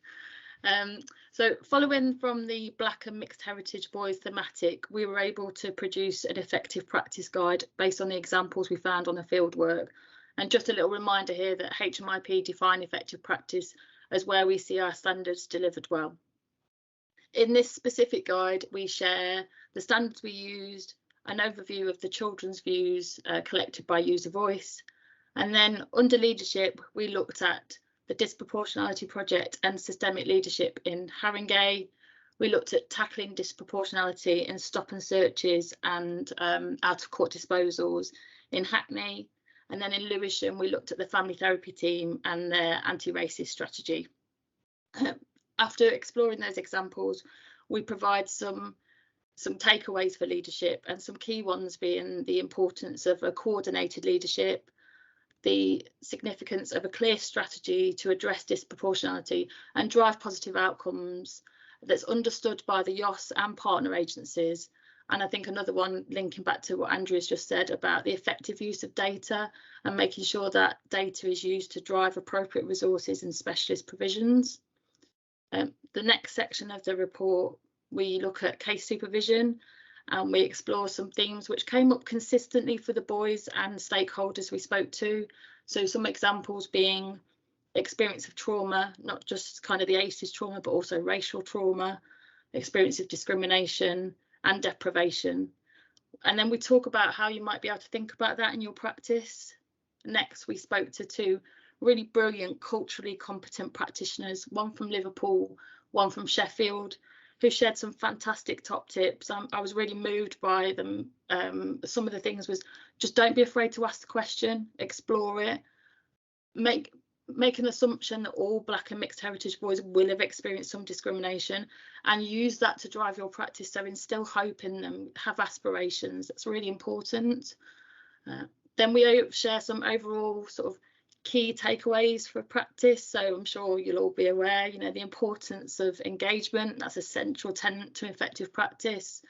So following from the Black and Mixed Heritage Boys thematic, we were able to produce an effective practice guide based on the examples we found on the field work. And just a little reminder here that HMIP define effective practice as where we see our standards delivered well. In this specific guide, we share the standards we used, an overview of the children's views collected by user voice, and then under leadership, we looked at the disproportionality project and systemic leadership in Haringey. We looked at tackling disproportionality in stop and searches and out of court disposals in Hackney. And then in Lewisham, we looked at the family therapy team and their anti-racist strategy. After exploring those examples, we provide some takeaways for leadership, and some key ones being the importance of a coordinated leadership, the significance of a clear strategy to address disproportionality and drive positive outcomes that's understood by the YOS and partner agencies. And I think another one linking back to what Andrea's just said about the effective use of data and making sure that data is used to drive appropriate resources and specialist provisions. The next section of the report, we look at case supervision and we explore some themes which came up consistently for the boys and stakeholders we spoke to. So some examples being experience of trauma, not just kind of the ACEs trauma, but also racial trauma, experience of discrimination and deprivation. And then we talk about how you might be able to think about that in your practice. Next, we spoke to two really brilliant, culturally competent practitioners, one from Liverpool, one from Sheffield, who shared some fantastic top tips. I was really moved by them. Some of the things was just don't be afraid to ask the question, explore it, make an assumption that all Black and mixed heritage boys will have experienced some discrimination and use that to drive your practice. So instill hope in them, have aspirations. That's really important. Then we share some overall sort of key takeaways for practice. So I'm sure you'll all be aware, you know, the importance of engagement. That's a central tenet to effective practice.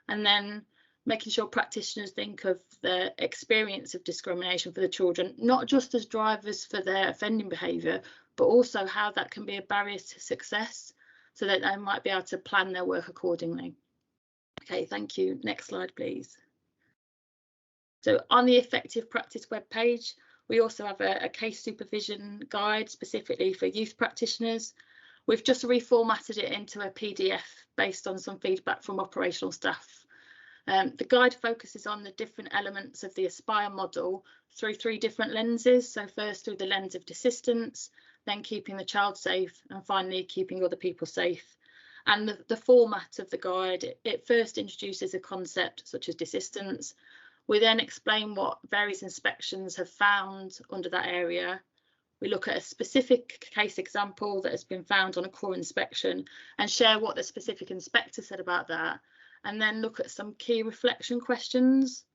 And then making sure practitioners think of the experience of discrimination for the children, not just as drivers for their offending behaviour, but also how that can be a barrier to success so that they might be able to plan their work accordingly. Okay, thank you. Next slide, please. So on the effective practice webpage, we also have a case supervision guide specifically for youth practitioners. We've just reformatted it into a PDF based on some feedback from operational staff. The guide focuses on the different elements of the Aspire model through 3 different lenses. So first through the lens of desistance, then keeping the child safe, and finally keeping other people safe. And the format of the guide, it first introduces a concept such as desistance. We then explain what various inspections have found under that area. We look at a specific case example that has been found on a core inspection and share what the specific inspector said about that, and then look at some key reflection questions.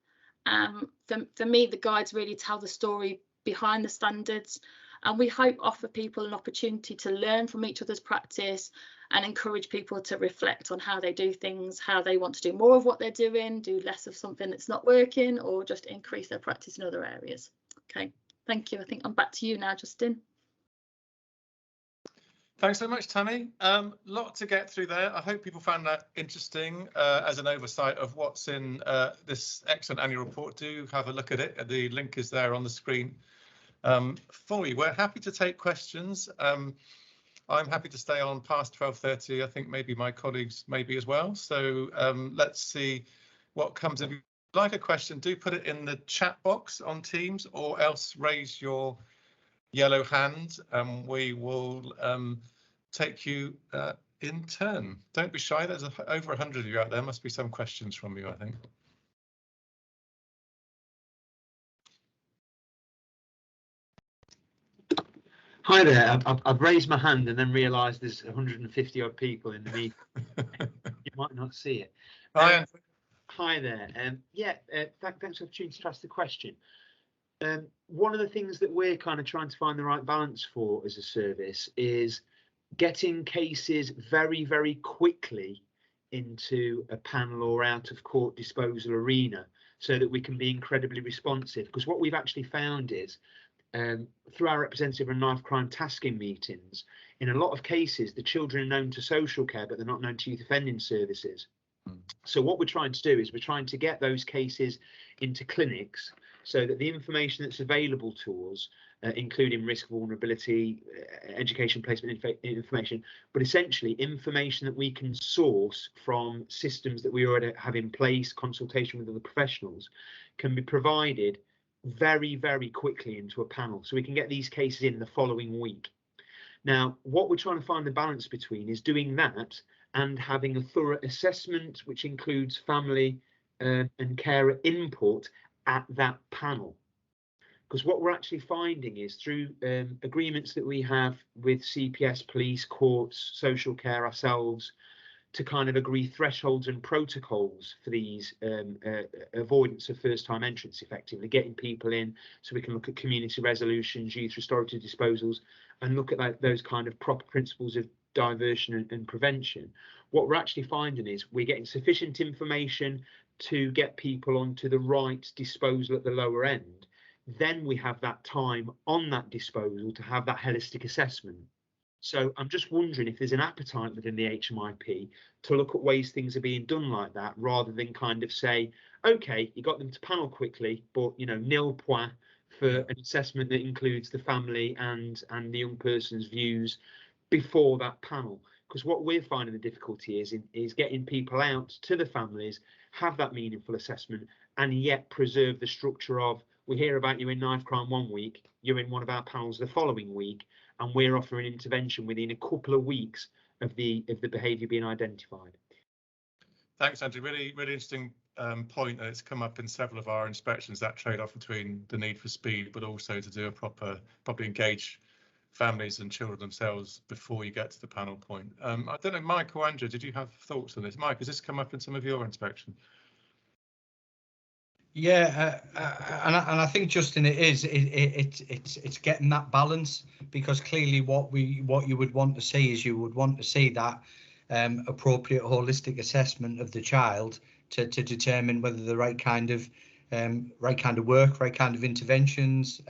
For me, the guides really tell the story behind the standards, and we hope offer people an opportunity to learn from each other's practice and encourage people to reflect on how they do things, how they want to do more of what they're doing, do less of something that's not working, or just increase their practice in other areas. Okay, thank you. I think I'm back to you now, Justin. Thanks so much, Tammy. Lot to get through there. I hope people found that interesting as an oversight of what's in this excellent annual report. Do have a look at it. The link is there on the screen for you. We're happy to take questions. I'm happy to stay on past 12:30. I think maybe my colleagues maybe as well. So let's see what comes. If you like a question, do put it in the chat box on Teams, or else raise your yellow hand and we will take you in turn. Don't be shy. There's over 100 of you out there. Must be some questions from you, I think. Hi there. I've raised my hand and then realised there's 150 odd people in the meeting. You might not see it. Hi there. Thanks for the opportunity to ask the question. One of the things that we're kind of trying to find the right balance for as a service is getting cases very, very quickly into a panel or out of court disposal arena so that we can be incredibly responsive. Because what we've actually found is through our representative and knife crime tasking meetings, in a lot of cases, the children are known to social care, but they're not known to youth offending services. So what we're trying to do is we're trying to get those cases into clinics so that the information that's available to us, including risk, vulnerability, education placement information, but essentially information that we can source from systems that we already have in place, consultation with other professionals, can be provided very, very quickly into a panel. So we can get these cases in the following week. Now, what we're trying to find the balance between is doing that and having a thorough assessment, which includes family and carer input at that panel. Because what we're actually finding is through agreements that we have with CPS, police, courts, social care, ourselves, to kind of agree thresholds and protocols for these avoidance of first-time entrants, effectively getting people in so we can look at community resolutions, youth restorative disposals, and look at those kind of proper principles of diversion and prevention. What we're actually finding is we're getting sufficient information to get people onto the right disposal at the lower end. Then we have that time on that disposal to have that holistic assessment. So I'm just wondering if there's an appetite within the HMIP to look at ways things are being done like that, rather than kind of say, OK, you got them to panel quickly, but, you know, nil point for an assessment that includes the family and the young person's views before that panel. Because what we're finding the difficulty is getting people out to the families, have that meaningful assessment, and yet preserve the structure of, we hear about you in knife crime one week, you're in one of our panels the following week, and we're offering intervention within a couple of weeks of the behaviour being identified. Thanks, Andrew. Really interesting point, that it's come up in several of our inspections, that trade-off between the need for speed, but also to do a properly engage families and children themselves before you get to the panel point. I don't know, Mike or Andrew, did you have thoughts on this? Mike, has this come up in some of your inspection? Yeah, and I think, Justin, it's getting that balance, because clearly what you would want to see is you would want to see that appropriate holistic assessment of the child to determine whether the right kind of work, right kind of interventions.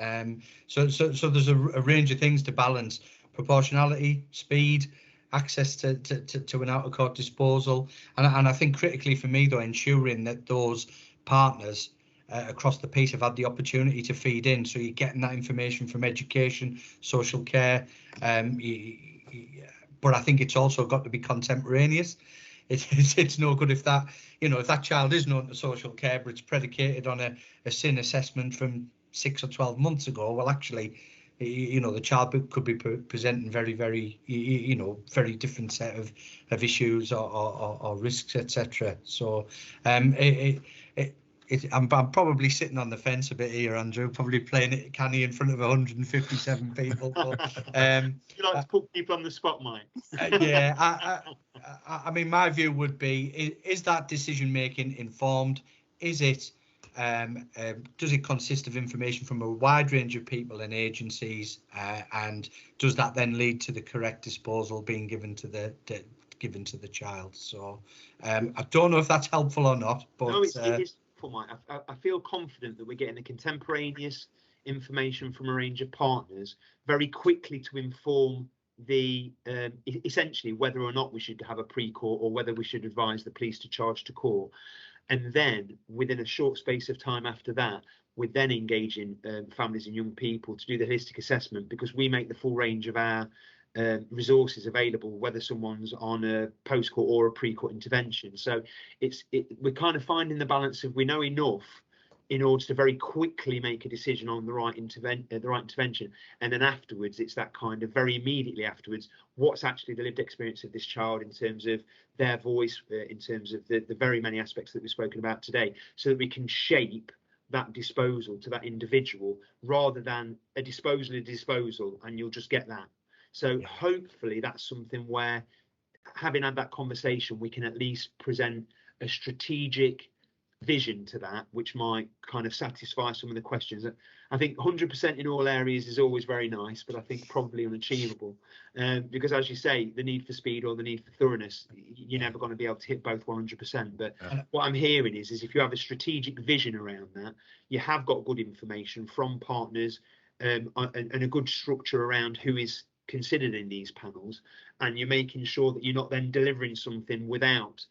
So there's a range of things to balance: proportionality, speed, access to an out of court disposal, and I think critically for me though, ensuring that those partners across the piece have had the opportunity to feed in, so you're getting that information from education, social care, but I think it's also got to be contemporaneous. it's no good if that, if that child is known to social care, but it's predicated on a sin assessment from 6 or 12 months ago. Well, actually, the child could be presenting very, very, very different set of issues or risks, etc. So I'm probably sitting on the fence a bit here, Andrew, probably playing it canny in front of 157 people. But, you like to put people on the spot, Mike? Yeah, I mean, my view would be, is that decision making informed? Is it, does it consist of information from a wide range of people and agencies, and does that then lead to the correct disposal being given to the child? So I don't know if that's helpful or not, but no, it is helpful, Mike. I feel confident that we're getting the contemporaneous information from a range of partners very quickly to inform the essentially whether or not we should have a pre-court or whether we should advise the police to charge to court. And then within a short space of time after that, we're then engaging families and young people to do the holistic assessment, because we make the full range of our resources available, whether someone's on a post-court or a pre-court intervention. So we're kind of finding the balance of, we know enough in order to very quickly make a decision on the right intervention, and then afterwards it's that kind of very immediately afterwards, what's actually the lived experience of this child in terms of their voice, in terms of the very many aspects that we've spoken about today, so that we can shape that disposal to that individual, rather than a disposal and you'll just get that. So hopefully that's something where, having had that conversation, we can at least present a strategic vision to that, which might kind of satisfy some of the questions. I think 100% in all areas is always very nice, but I think probably unachievable, because, as you say, the need for speed or the need for thoroughness, you're never going to be able to hit both 100%. But what I'm hearing is if you have a strategic vision around that, you have got good information from partners, and a good structure around who is considered in these panels, and you're making sure that you're not then delivering something without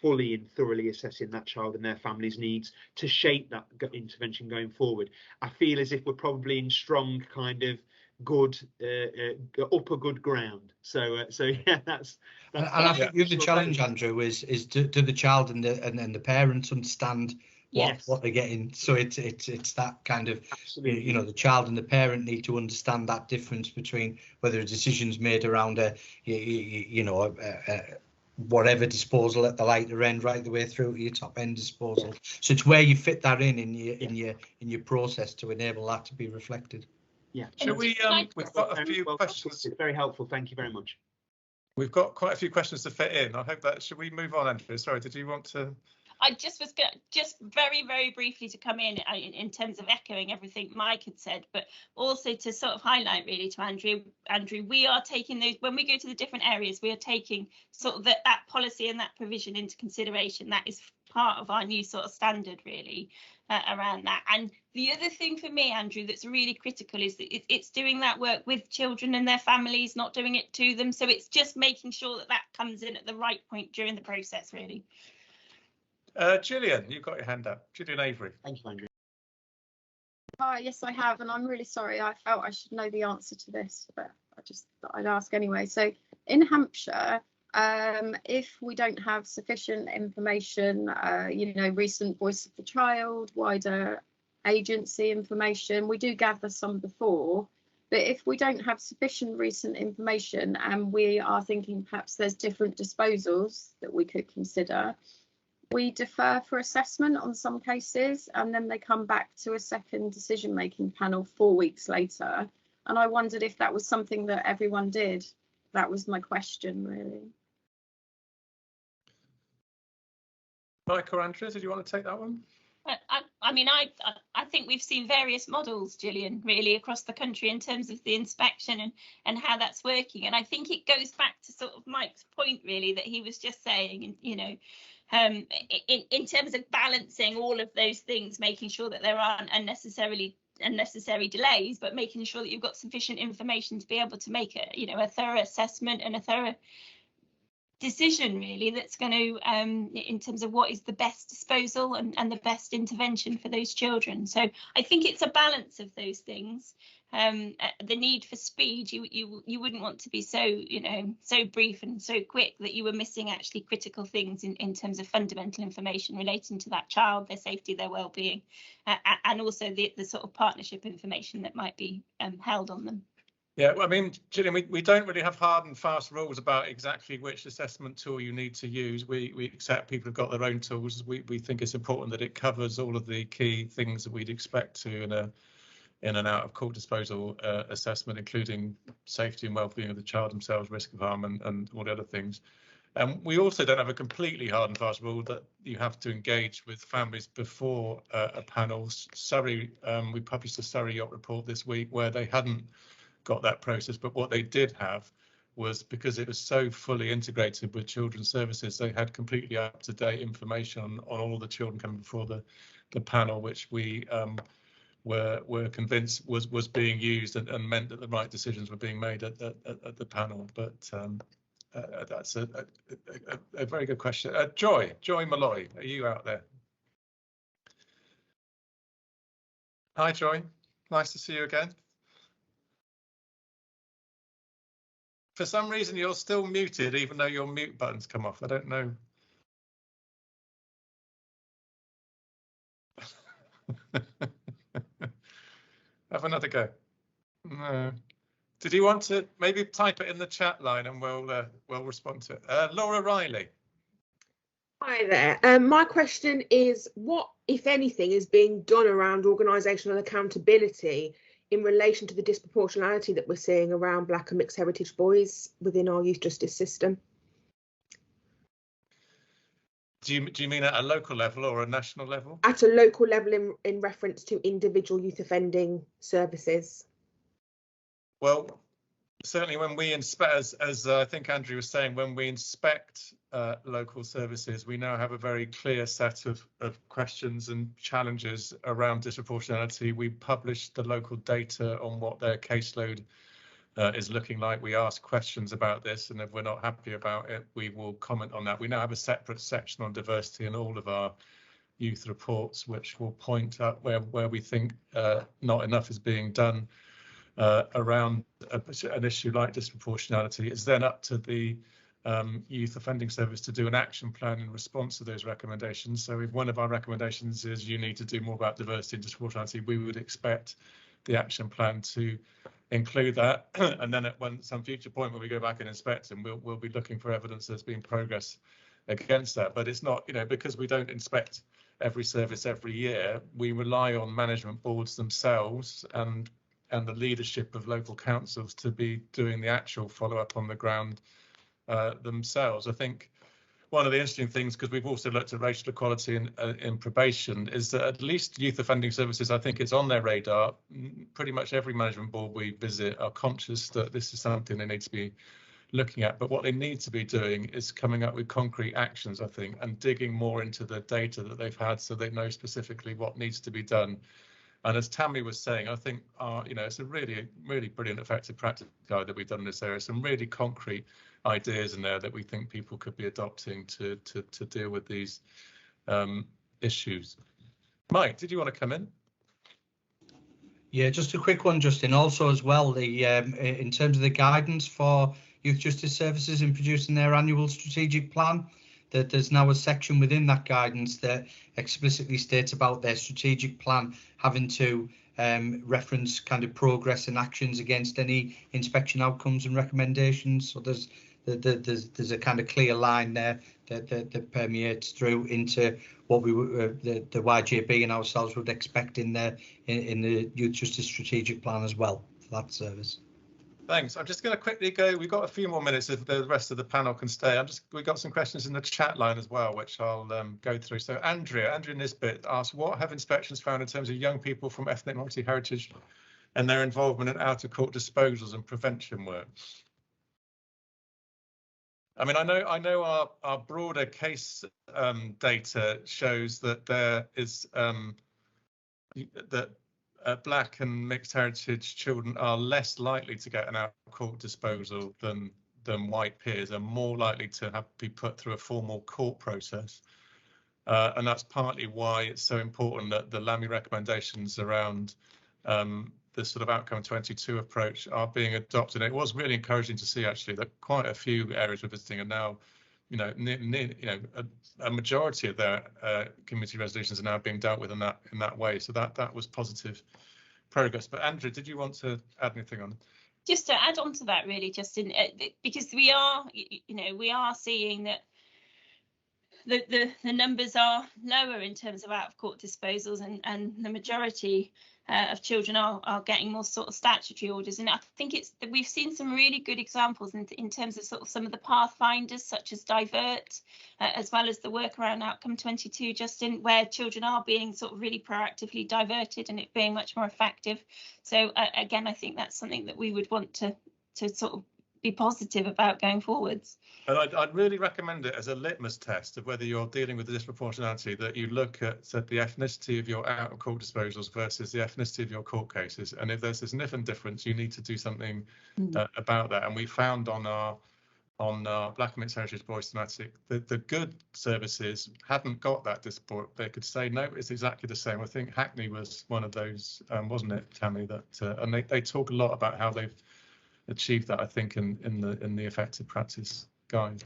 fully and thoroughly assessing that child and their family's needs to shape that intervention going forward. I feel as if we're probably in strong kind of good upper good ground. So yeah, that's and I think the other challenge, Andrew, is do the child and the parents understand what they're getting? So it's that kind of, absolutely, the child and the parent need to understand that difference between whether a decision's made around whatever disposal at the lighter end right the way through to your top end disposal. So it's where you fit that in your process to enable that to be reflected. Yeah. Shall we we've got a few questions. It's very helpful, thank you very much. We've got quite a few questions to fit in. I hope that, should we move on, Andrew? Sorry, did you want to? I just was going just very, very briefly to come in terms of echoing everything Mike had said, but also to sort of highlight really to Andrew, we are taking those, when we go to the different areas, we are taking sort of that policy and that provision into consideration. That is part of our new sort of standard really around that. And the other thing for me, Andrew, that's really critical is that it's doing that work with children and their families, not doing it to them. So it's just making sure that that comes in at the right point during the process really. Gillian, you've got your hand up. Gillian Avery. Thank you, Andrew. Hi, yes, I have, and I'm really sorry. I felt I should know the answer to this, but I just thought I'd ask anyway. So in Hampshire, if we don't have sufficient information, recent voice of the child, wider agency information, we do gather some before, but if we don't have sufficient recent information and we are thinking perhaps there's different disposals that we could consider, we defer for assessment on some cases, and then they come back to a second decision-making panel 4 weeks later. And I wondered if that was something that everyone did. That was my question, really. Mike or Andrew, did you want to take that one? I think we've seen various models, Gillian, really across the country in terms of the inspection and how that's working. And I think it goes back to sort of Mike's point, really, that he was just saying, in terms of balancing all of those things, making sure that there aren't unnecessary delays, but making sure that you've got sufficient information to be able to make a thorough assessment and a thorough decision really that's going to in terms of what is the best disposal and the best intervention for those children. So I think it's a balance of those things. The need for speed, you wouldn't want to be so so brief and so quick that you were missing actually critical things in terms of fundamental information relating to that child, their safety, their well-being, and also the sort of partnership information that might be held on them. Yeah, well, I mean, Gillian, we don't really have hard and fast rules about exactly which assessment tool you need to use. We accept people have got their own tools. We think it's important that it covers all of the key things that we'd expect to in and out of court disposal assessment, including safety and well-being of the child themselves, risk of harm, and all the other things. We also don't have a completely hard and fast rule that you have to engage with families before a panel. Surrey, we published a Surrey Yacht report this week where they hadn't got that process, but what they did have was, because it was so fully integrated with children's services, they had completely up-to-date information on all the children coming before the panel, which we were convinced was being used and meant that the right decisions were being made at the panel. But that's a very good question. Joy Malloy, are you out there? Hi Joy, nice to see you again. For some reason, you're still muted, even though your mute button's come off. I don't know. Have another go. No. Did you want to maybe type it in the chat line and we'll respond to it? Laura Riley. Hi there. My question is, what, if anything, is being done around organisational accountability in relation to the disproportionality that we're seeing around Black and mixed heritage boys within our youth justice system? Do you mean at a local level or a national level? At a local level in reference to individual youth offending services. Well, certainly when we inspect, as I think Andrew was saying, when we inspect local services, we now have a very clear set of questions and challenges around disproportionality. We publish the local data on what their caseload is looking like. We ask questions about this, and if we're not happy about it, we will comment on that. We now have a separate section on diversity in all of our youth reports, which will point out where we think not enough is being done around an issue like disproportionality. It's then up to the Youth Offending Service to do an action plan in response to those recommendations. So if one of our recommendations is you need to do more about diversity and disproportionality, we would expect the action plan to include that. And then at some future point when we go back and inspect them, we'll be looking for evidence there's been progress against that. But it's not, because we don't inspect every service every year, we rely on management boards themselves and the leadership of local councils to be doing the actual follow-up on the ground themselves. I think one of the interesting things, because we've also looked at racial equality in probation, is that at least youth offending services, I think it's on their radar. Pretty much every management board we visit are conscious that this is something they need to be looking at, but what they need to be doing is coming up with concrete actions, I think, and digging more into the data that they've had so they know specifically what needs to be done. And as Tammy was saying, I think it's a really, really brilliant effective practice guide that we've done in this area. Some really concrete ideas in there that we think people could be adopting to deal with these issues. Mike, did you want to come in? Yeah, just a quick one, Justin. Also, as well, the in terms of the guidance for youth justice services in producing their annual strategic plan, that there's now a section within that guidance that explicitly states about their strategic plan having to reference kind of progress and actions against any inspection outcomes and recommendations. So there's a kind of clear line there that permeates through into what we the YJB and ourselves would expect in the youth justice strategic plan as well for that service. Thanks. I'm just going to quickly go. We've got a few more minutes if the rest of the panel can stay. We've got some questions in the chat line as well, which I'll go through. So Andrea Nisbet asked, what have inspections found in terms of young people from ethnic minority heritage and their involvement in out of court disposals and prevention work? I mean, I know our broader case data shows that there is that Black and mixed heritage children are less likely to get an out of court disposal than than white peers are more likely to be put through a formal court process. And that's partly why it's so important that the LAMI recommendations around the sort of outcome 22 approach are being adopted. It was really encouraging to see actually that quite a few areas we're visiting are now, a majority of their community resolutions are now being dealt with in that way. So that was positive progress. But Andrew, did you want to add anything on? Just to add on to that, really, Justin, because we are seeing that the numbers are lower in terms of out of court disposals, and the majority of children are getting more sort of statutory orders. And I think we've seen some really good examples in terms of sort of some of the pathfinders, such as Divert, as well as the work around outcome 22, Justin, where children are being sort of really proactively diverted and it being much more effective. So again, I think that's something that we would want to sort of be positive about going forwards. And I'd really recommend it as a litmus test of whether you're dealing with the disproportionality, that you look at the ethnicity of your out of court disposals versus the ethnicity of your court cases. And if there's a significant difference, you need to do something about that. And we found on our Black and Mixed Heritage Boys thematic that the good services hadn't got that disappointment. They could say, no, it's exactly the same. I think Hackney was one of those, wasn't it, Tammy? And they talk a lot about how they've achieved that, I think, in the effective practice guide.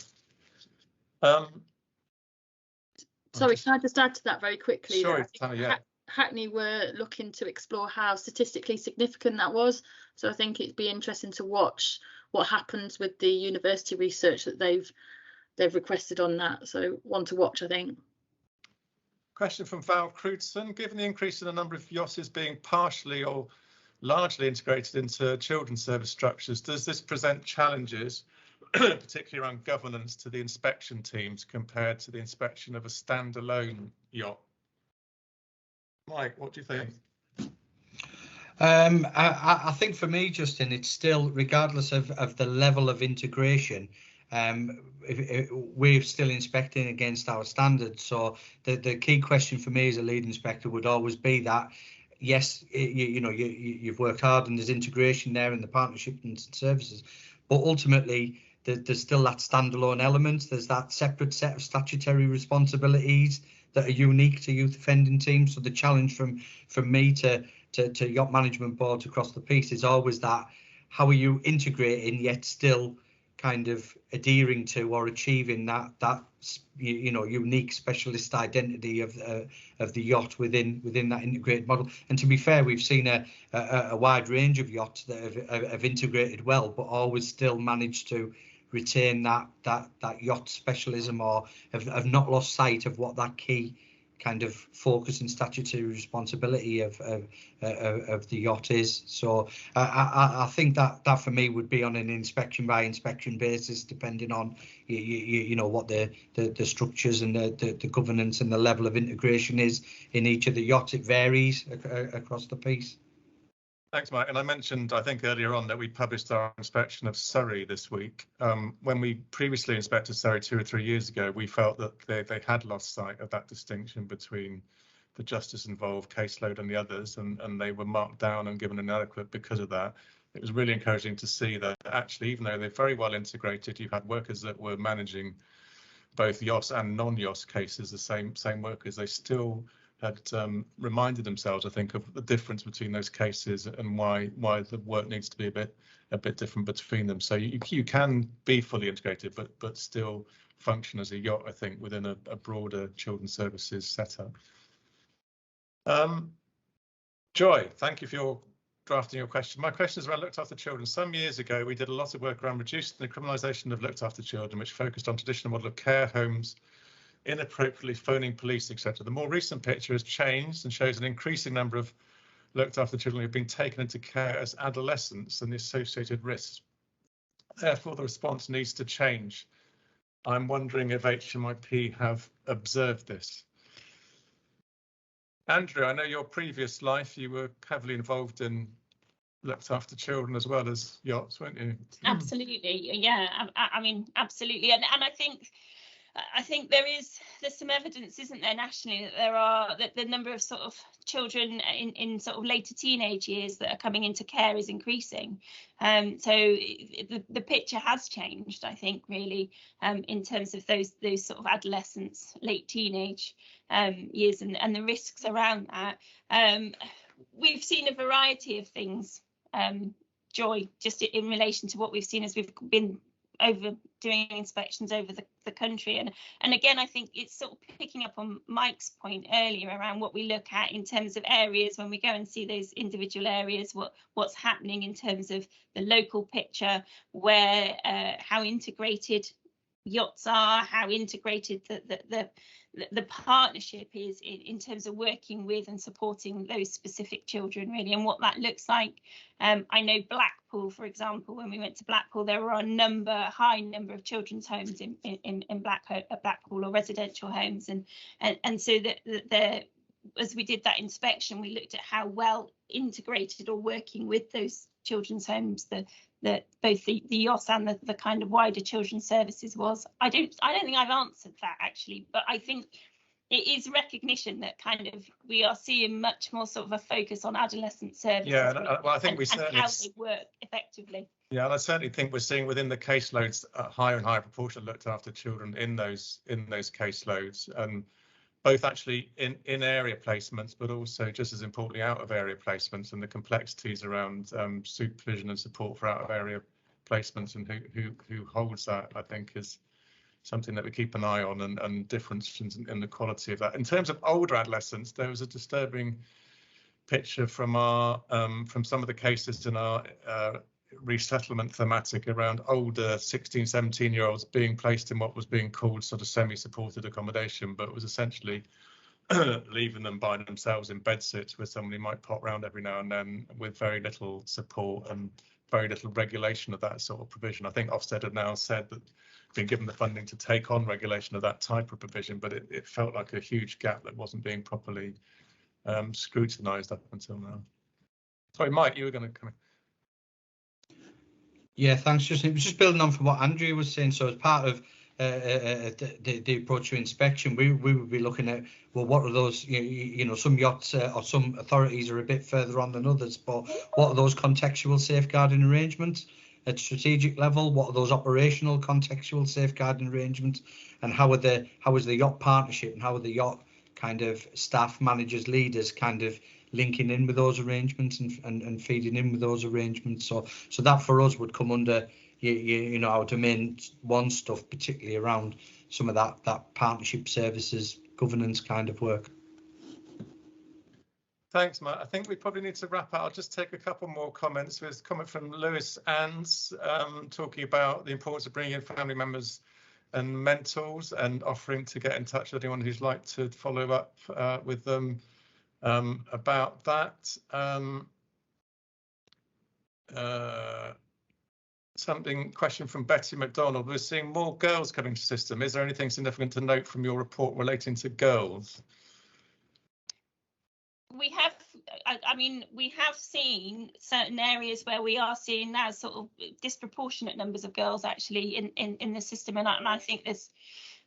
Sorry, can I just add to that very quickly? Sure, Tammy, yeah. Hackney were looking to explore how statistically significant that was. So I think it'd be interesting to watch what happens with the university research that they've requested on that. So one to watch, I think. Question from Val Crutzen. Given the increase in the number of YOSs being partially or largely integrated into children's service structures, does this present challenges, particularly around governance, to the inspection teams compared to the inspection of a standalone yacht? Mike, what do you think? I think for me, Justin, it's still, regardless of the level of integration, we're still inspecting against our standards. So the key question for me as a lead inspector would always be that, yes, you've worked hard and there's integration there in the partnership and services, but ultimately there's still that standalone element. There's that separate set of statutory responsibilities that are unique to youth offending teams. So the challenge from me to yacht management boards across the piece is always that, how are you integrating yet still kind of adhering to or achieving that unique specialist identity of the yacht within that integrated model. And to be fair, we've seen a wide range of yachts that have integrated well, but always still managed to retain that yacht specialism, or have not lost sight of what that key kind of focus and statutory responsibility of the yacht is. So I think that for me would be on an inspection by inspection basis, depending on what the structures and the governance and the level of integration is in each of the yachts. It varies across the piece. Thanks, Mike. And I mentioned, I think earlier on, that we published our inspection of Surrey this week. When we previously inspected Surrey 2 or 3 years ago, we felt that they had lost sight of that distinction between the justice involved caseload and the others, and they were marked down and given inadequate because of that. It was really encouraging to see that actually, even though they're very well integrated, you've had workers that were managing both YOS and non-YOS cases, the same workers, they still had reminded themselves, I think, of the difference between those cases and why the work needs to be a bit different between them. So you can be fully integrated, but still function as a yacht, I think, within a broader children's services setup. Joy, thank you for your drafting your question. My question is around looked after children. Some years ago, we did a lot of work around reducing the criminalisation of looked after children, which focused on traditional model of care homes, inappropriately phoning police, etc. The more recent picture has changed and shows an increasing number of looked after children who have been taken into care as adolescents and the associated risks. Therefore, the response needs to change. I'm wondering if HMIP have observed this. Andrew, I know your previous life, you were heavily involved in looked after children as well as yachts, weren't you? Absolutely, yeah. I mean, absolutely, and I think I think there's some evidence, isn't there, nationally, that the number of sort of children in sort of later teenage years that are coming into care is increasing. So the picture has changed, I think, really, in terms of those sort of adolescence, late teenage years and the risks around that. We've seen a variety of things, Joy, just in relation to what we've seen as we've been doing inspections over the country, and again, I think it's sort of picking up on Mike's point earlier around what we look at in terms of areas when we go and see those individual areas, what's happening in terms of the local picture, where how integrated yachts are, how integrated the partnership is in terms of working with and supporting those specific children, really, and what that looks like. I know Blackpool, for example, when we went to Blackpool, there were a high number of children's homes in Blackpool, or residential homes, and so that as we did that inspection, we looked at how well integrated or working with those children's homes both the YOS and the kind of wider children's services was. I don't think I've answered that, actually, but I think it is recognition that kind of we are seeing much more sort of a focus on adolescent services. Yeah, well, I think we certainly, how they work effectively. Yeah, and I certainly think we're seeing within the caseloads a higher and higher proportion looked after children in those caseloads, and both actually in area placements, but also just as importantly out of area placements, and the complexities around supervision and support for out of area placements, and who holds that, I think, is something that we keep an eye on, and differences in the quality of that. In terms of older adolescents, there was a disturbing picture from some of the cases in our resettlement thematic around older 16, 17-year-olds being placed in what was being called sort of semi-supported accommodation, but was essentially leaving them by themselves in bedsits where somebody might pop round every now and then, with very little support and very little regulation of that sort of provision. I think Ofsted have now said that been given the funding to take on regulation of that type of provision, but it felt like a huge gap that wasn't being properly scrutinised up until now. Sorry, Mike, you were going to come in. Yeah, thanks. It was just building on from what Andrea was saying. So as part of the approach to inspection, we would be looking at, well, what are those, you know, some yachts or some authorities are a bit further on than others, but what are those contextual safeguarding arrangements at strategic level? What are those operational contextual safeguarding arrangements, and how is the yacht partnership, and how are the yacht kind of staff, managers, leaders kind of linking in with those arrangements and feeding in with those arrangements? So that for us would come under you know, our domain one stuff, particularly around some of that partnership services governance kind of work. Thanks, Matt. I think we probably need to wrap up. I'll just take a couple more comments. There's a comment from Lewis Anns talking about the importance of bringing in family members and mentors, and offering to get in touch with anyone who's like to follow up with them about that. Question from Betty McDonald. We're seeing more girls coming to the system. Is there anything significant to note from your report relating to girls? We have, I mean, we have seen certain areas where we are seeing now sort of disproportionate numbers of girls actually in the system, and I think there's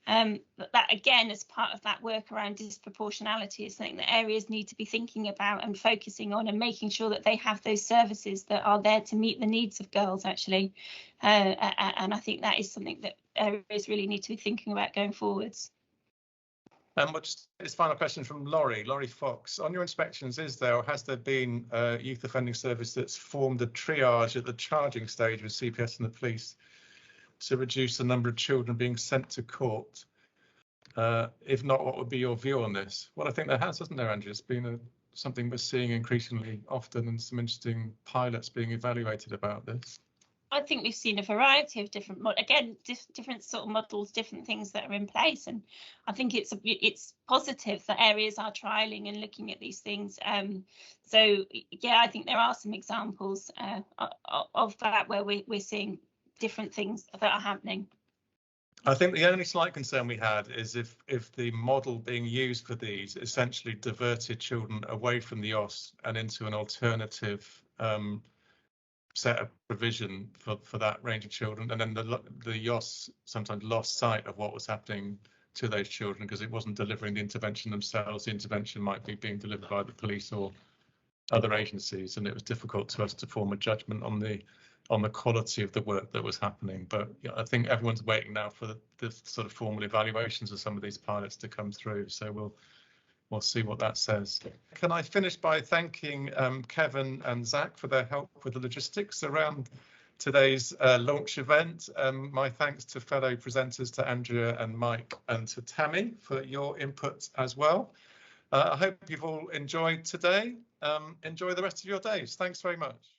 that again, as part of that work around disproportionality, is something that areas need to be thinking about and focusing on, and making sure that they have those services that are there to meet the needs of girls actually, and I think that is something that areas really need to be thinking about going forwards. Just this final question from Laurie Fox. On your inspections, is there or has there been a youth offending service that's formed a triage at the charging stage with CPS and the police to reduce the number of children being sent to court? If not, what would be your view on this? Well, I think there has, hasn't there, Andrew? It's been something we're seeing increasingly often, and some interesting pilots being evaluated about this. I think we've seen a variety of different sort of models, different things that are in place, and I think it's positive that areas are trialling and looking at these things. So yeah, I think there are some examples of that where we're seeing different things that are happening. I think the only slight concern we had is if the model being used for these essentially diverted children away from the OS and into an alternative set a provision for that range of children, and then the YOS sometimes lost sight of what was happening to those children because it wasn't delivering the intervention themselves. The intervention might be being delivered by the police or other agencies, and it was difficult to us to form a judgment on the quality of the work that was happening. But yeah, I think everyone's waiting now for the sort of formal evaluations of some of these pilots to come through. So we'll see what that says. Can I finish by thanking Kevin and Zach for their help with the logistics around today's launch event. My thanks to fellow presenters, to Andrea and Mike, and to Tammy for your input as well. I hope you've all enjoyed today. Enjoy the rest of your days. Thanks very much.